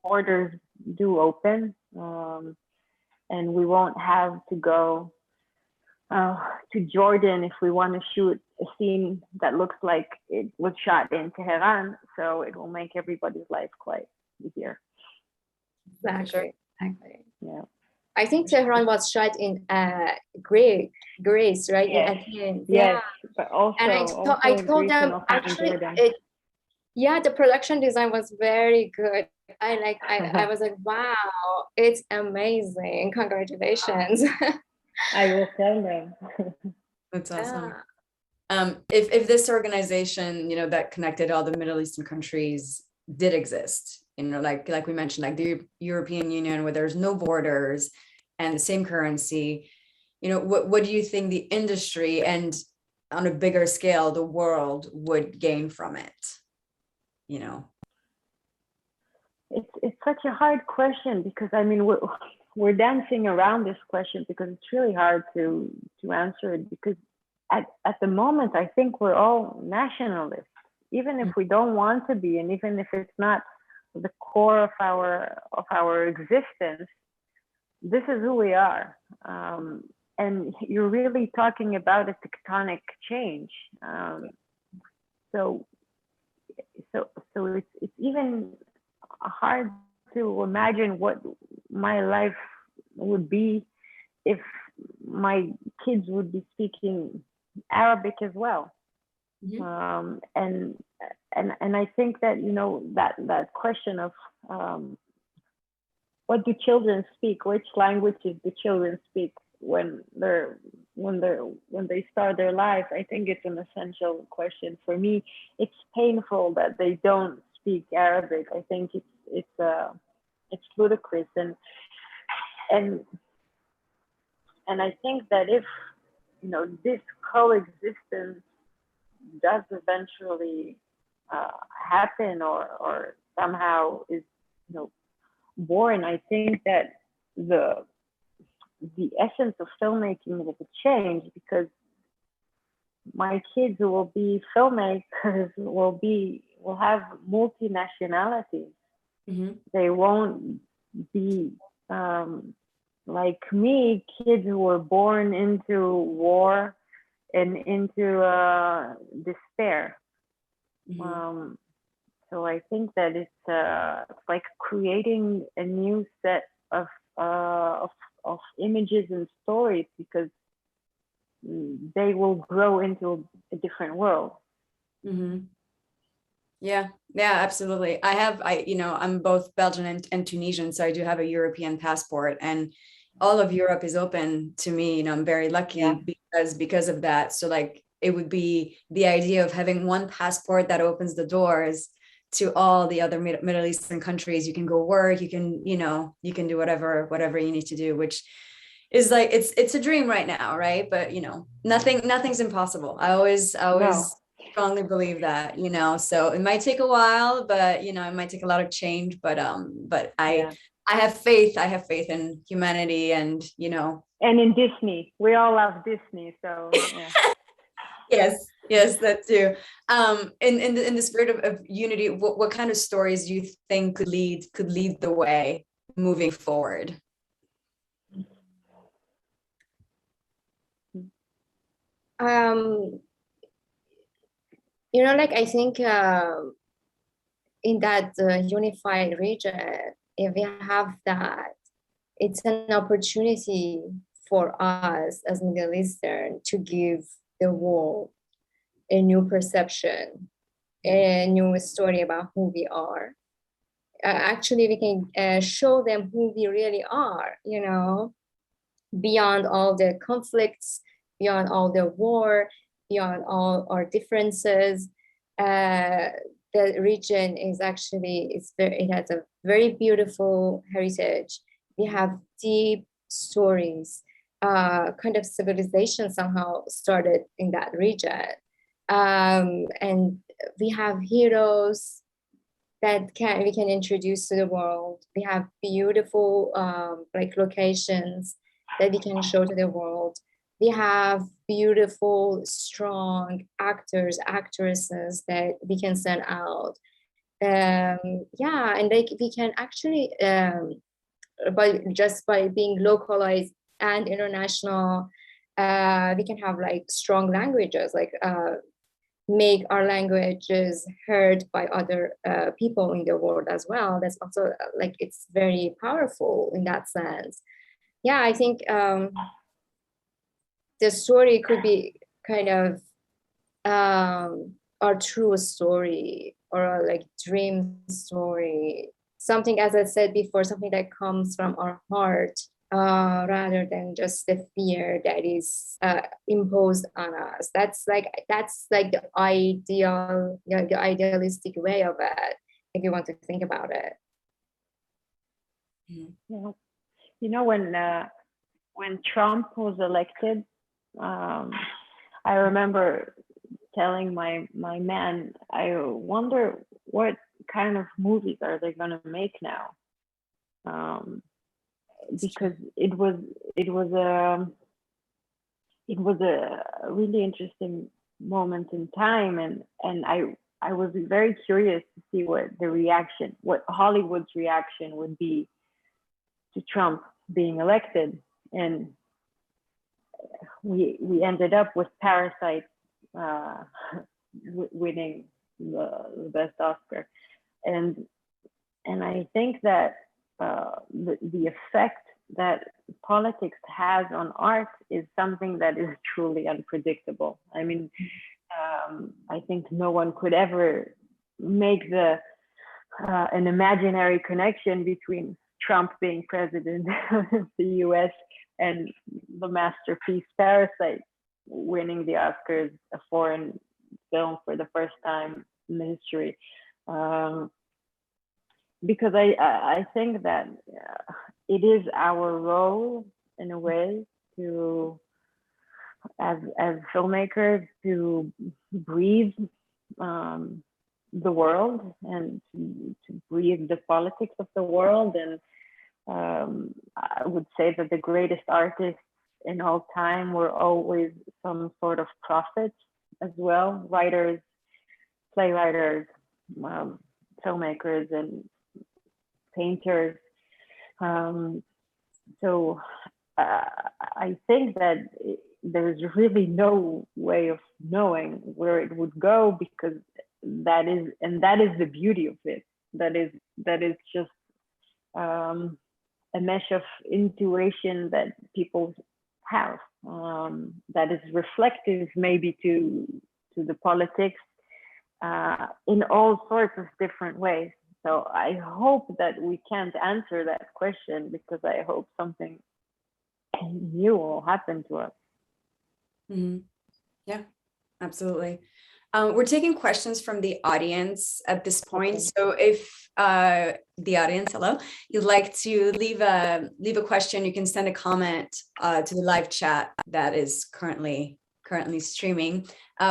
borders do open, and we won't have to go to Jordan if we want to shoot a scene that looks like it was shot in Tehran, so it will make everybody's life quite easier. Exactly. Yeah. I think Tehran was shot in Greece, right? Yes. In Athens. Yes, but also, and I told them actually, the production design was very good. I was like, wow, it's amazing. Congratulations. I will tell them. That's awesome. If this organization, that connected all the Middle Eastern countries did exist, like we mentioned, like the European Union, where there's no borders and the same currency, what do you think the industry and on a bigger scale, the world would gain from it? It's such a hard question, because I mean, we're dancing around this question because it's really hard to answer it, because at the moment, I think we're all nationalists, even if we don't want to be, and even if it's not the core of our existence. This is who we are, and you're really talking about a tectonic change. So it's even hard to imagine what my life would be if my kids would be speaking Arabic as well. And I think that that question of what do children speak, which languages do children speak when they start their life, I think it's an essential question. For me, it's painful that they don't speak Arabic. I think it's ludicrous, and I think that if this coexistence does eventually happen, or somehow is born, I think that the essence of filmmaking will change, because my kids who will be filmmakers will have multinationalities. They won't be like me, kids who were born into war and into despair. So I think that it's like creating a new set of images and stories, because they will grow into a different world. Yeah, absolutely. I'm both Belgian and Tunisian, so I do have a European passport, and all of Europe is open to me. I'm very lucky because of that. So like, it would be the idea of having one passport that opens the doors to all the other Middle Eastern countries. You can go work, you can do whatever you need to do, which is like, it's a dream right now, right? But nothing's impossible. I always strongly believe that, so it might take a while, but it might take a lot of change, but I have faith in humanity, and and in Disney. We all love Disney, so yes, that too. In the spirit of unity, what kind of stories do you think could lead the way moving forward? I think in that unified region, if we have that, it's an opportunity for us as Middle Eastern to give the world a new perception, a new story about who we are. Actually, we can show them who we really are, you know, beyond all the conflicts, beyond all the war, beyond all our differences. The region is actually, it has a very beautiful heritage. We have deep stories, kind of civilization somehow started in that region. And we have heroes that we can introduce to the world. We have beautiful like locations that we can show to the world. We have beautiful, strong actors, actresses that we can send out. Yeah, and we can actually, by being localized and international, we can have like strong languages, like make our languages heard by other people in the world as well. That's also like, it's very powerful in that sense. Yeah, I think the story could be kind of our true story, or our like dream story. Something, as I said before, something that comes from our heart, rather than just the fear that is imposed on us. That's like the ideal, the idealistic way of it, if you want to think about it. Yeah. You know, when Trump was elected, I remember telling my man, I wonder what kind of movies are they going to make now, because it was a really interesting moment in time, and I was very curious to see what Hollywood's reaction would be to Trump being elected, and we ended up with Parasite winning the best Oscar, and I think that the effect that politics has on art is something that is truly unpredictable. I mean, I think no one could ever make an imaginary connection between Trump being president of the US and the masterpiece Parasite winning the Oscars, a foreign film for the first time in the history. Because I think that it is our role, in a way, to as filmmakers, to breathe the world and to breathe the politics of the world. And I would say that the greatest artists in all time were always some sort of prophets as well, writers, playwriters, filmmakers, and painters. So I think that there's really no way of knowing where it would go, because that is the beauty of it. That is just a mesh of intuition that people have, that is reflective maybe to the politics in all sorts of different ways. So I hope that we can't answer that question, because I hope something new will happen to us. Mm-hmm. Yeah, absolutely. We're taking questions from the audience at this point. Okay. So if the audience, hello, you'd like to leave a question, you can send a comment to the live chat that is currently streaming.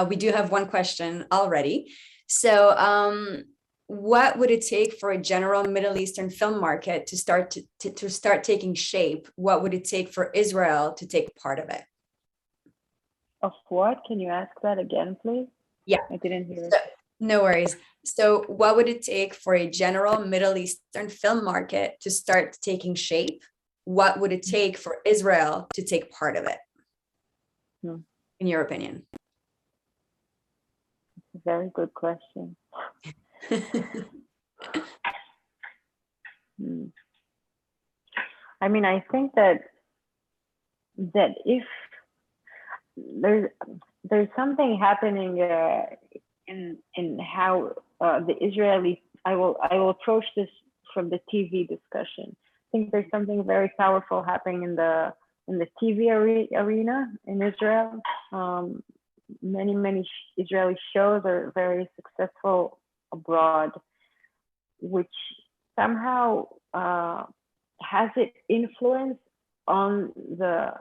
We do have one question already. So what would it take for a general Middle Eastern film market to start taking shape? What would it take for Israel to take part of it? Of what? Can you ask that again, please? Yeah, I didn't hear it. No worries. So what would it take for a general Middle Eastern film market to start taking shape? What would it take for Israel to take part of it? In your opinion? Very good question. Hmm. I mean, I think that if there's something happening in how the Israeli, I will approach this from the TV discussion. I think there's something very powerful happening in the TV arena in Israel. Many Israeli shows are very successful abroad, which somehow has an influence on the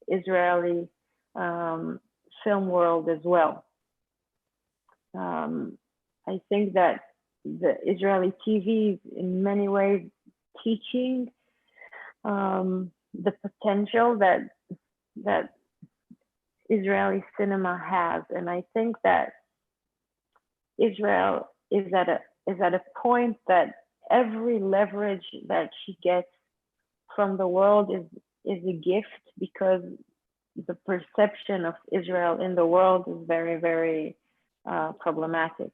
Israeli film world as well. I think that the Israeli TV is in many ways teaching the potential that Israeli cinema has, and I think that Israel is at a point that every leverage that she gets from the world is a gift, because the perception of Israel in the world is very, very problematic,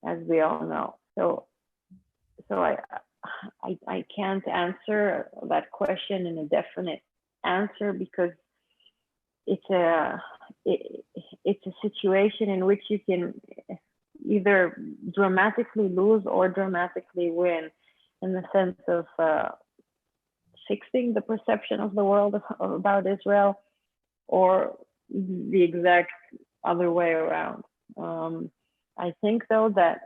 as we all know. So I can't answer that question in a definite answer, because it's a situation in which you can either dramatically lose or dramatically win, in the sense of fixing the perception of the world about Israel, or the exact other way around. I think, though, that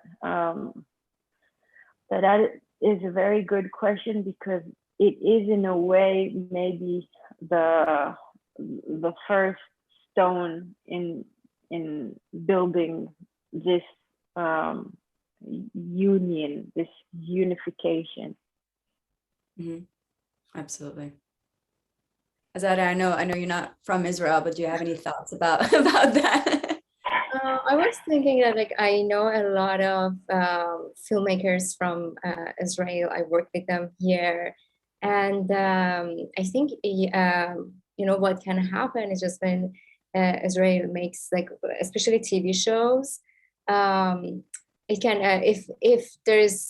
that is a very good question, because it is, in a way, maybe the first stone in building this union, this unification. Mm-hmm. Absolutely. Azadeh, I know you're not from Israel, but do you have any thoughts about that? I was thinking that, like, I know a lot of filmmakers from Israel. I work with them here, and I think what can happen is just when Israel makes, like, especially TV shows, it can if there is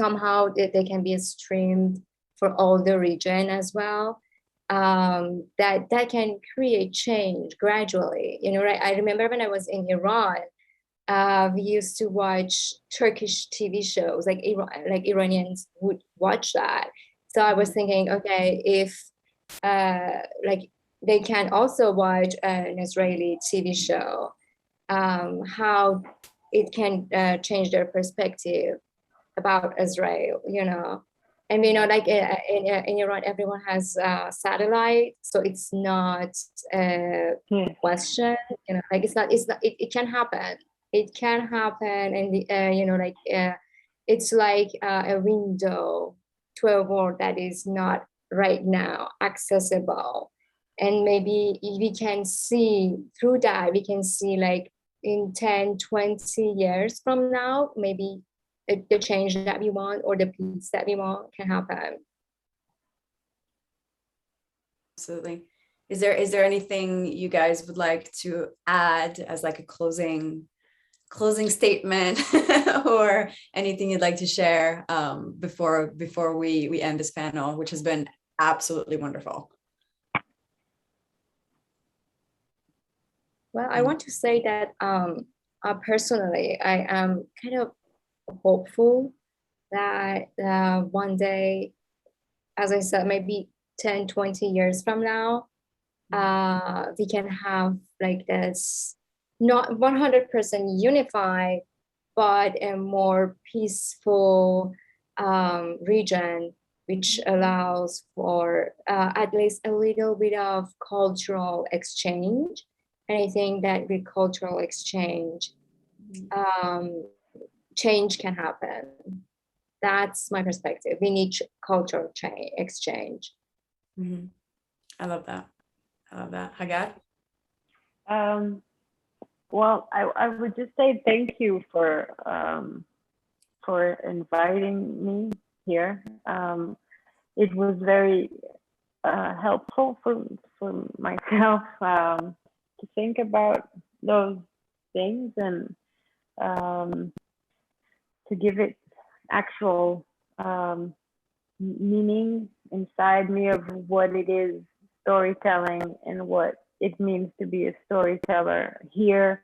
somehow they can be streamed for all the region as well. That can create change gradually. Right? I remember when I was in Iran, we used to watch Turkish TV shows, like Iranians would watch that. So I was thinking, okay, if like they can also watch an Israeli TV show, how it can change their perspective about Israel, And like in Iran, everyone has satellite, so it's not a question. Like it's not. It can happen. It can happen, and it's like a window to a world that is not right now accessible, and maybe we can see through that. We can see, like, in 10, 20 years from now, maybe the change that we want or the peace that we want can happen. Absolutely. Is there anything you guys would like to add as, like, a closing statement or anything you'd like to share before we end this panel, which has been absolutely wonderful? Well, I want to say that personally, I am kind of hopeful that one day, as I said, maybe 10, 20 years from now, we can have, like, this not 100% unified, but a more peaceful region, which allows for at least a little bit of cultural exchange. And I think that with cultural exchange, change can happen. That's my perspective. We need cultural exchange. Mm-hmm. I love that. Hagar? Well, I would just say thank you for inviting me here. It was very helpful for myself to think about those things, and to give it actual meaning inside me of what it is storytelling and what it means to be a storyteller here,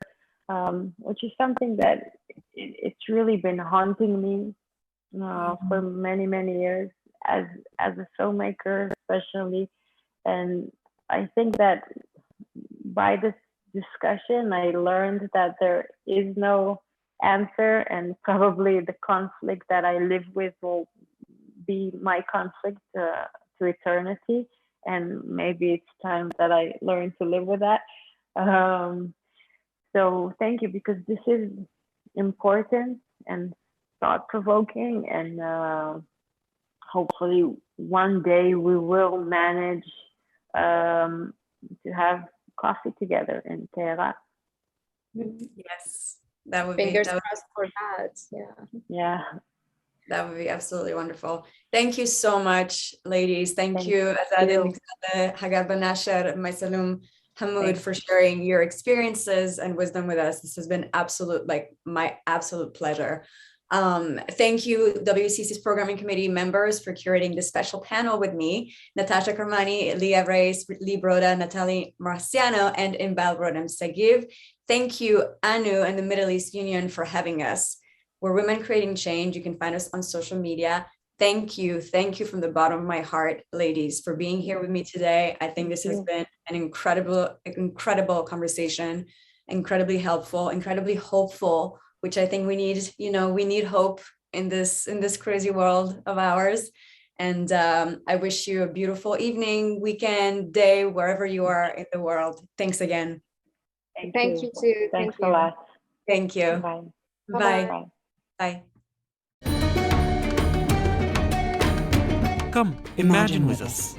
which is something that it's really been haunting me for many, many years as a filmmaker, especially. And I think that by this discussion, I learned that there is no answer, and probably the conflict that I live with will be my conflict to eternity. And maybe it's time that I learn to live with that. So thank you, because this is important and thought-provoking, and hopefully one day we will manage to have coffee together in Tehran. Yes, that would Fingers be crossed for that. Yeah. That would be absolutely wonderful. Thank you so much, ladies. Thank you, you. Azadeh Nikzadeh, Hagar Ben-Asher, Maysaloun Hamoud, for sharing your experiences and wisdom with us. This has been my absolute pleasure. Thank you, WCC's Programming Committee members, for curating this special panel with me, Natasha Kermani, Leah Reis, Lee Broda, Natalie Marciano, and Inbal Rodem-Sagiv. Thank you, Anu and the Middle East Union, for having us. We're Women Creating Change. You can find us on social media. Thank you from the bottom of my heart, ladies, for being here with me today. I think this has been an incredible conversation, incredibly helpful, incredibly hopeful, which I think we need. We need hope in this crazy world of ours. And I wish you a beautiful evening, weekend, day, wherever you are in the world. Thanks again. Thank you too. Thanks a lot. Thank you. Bye. Bye. Bye. Bye. Come, imagine with us.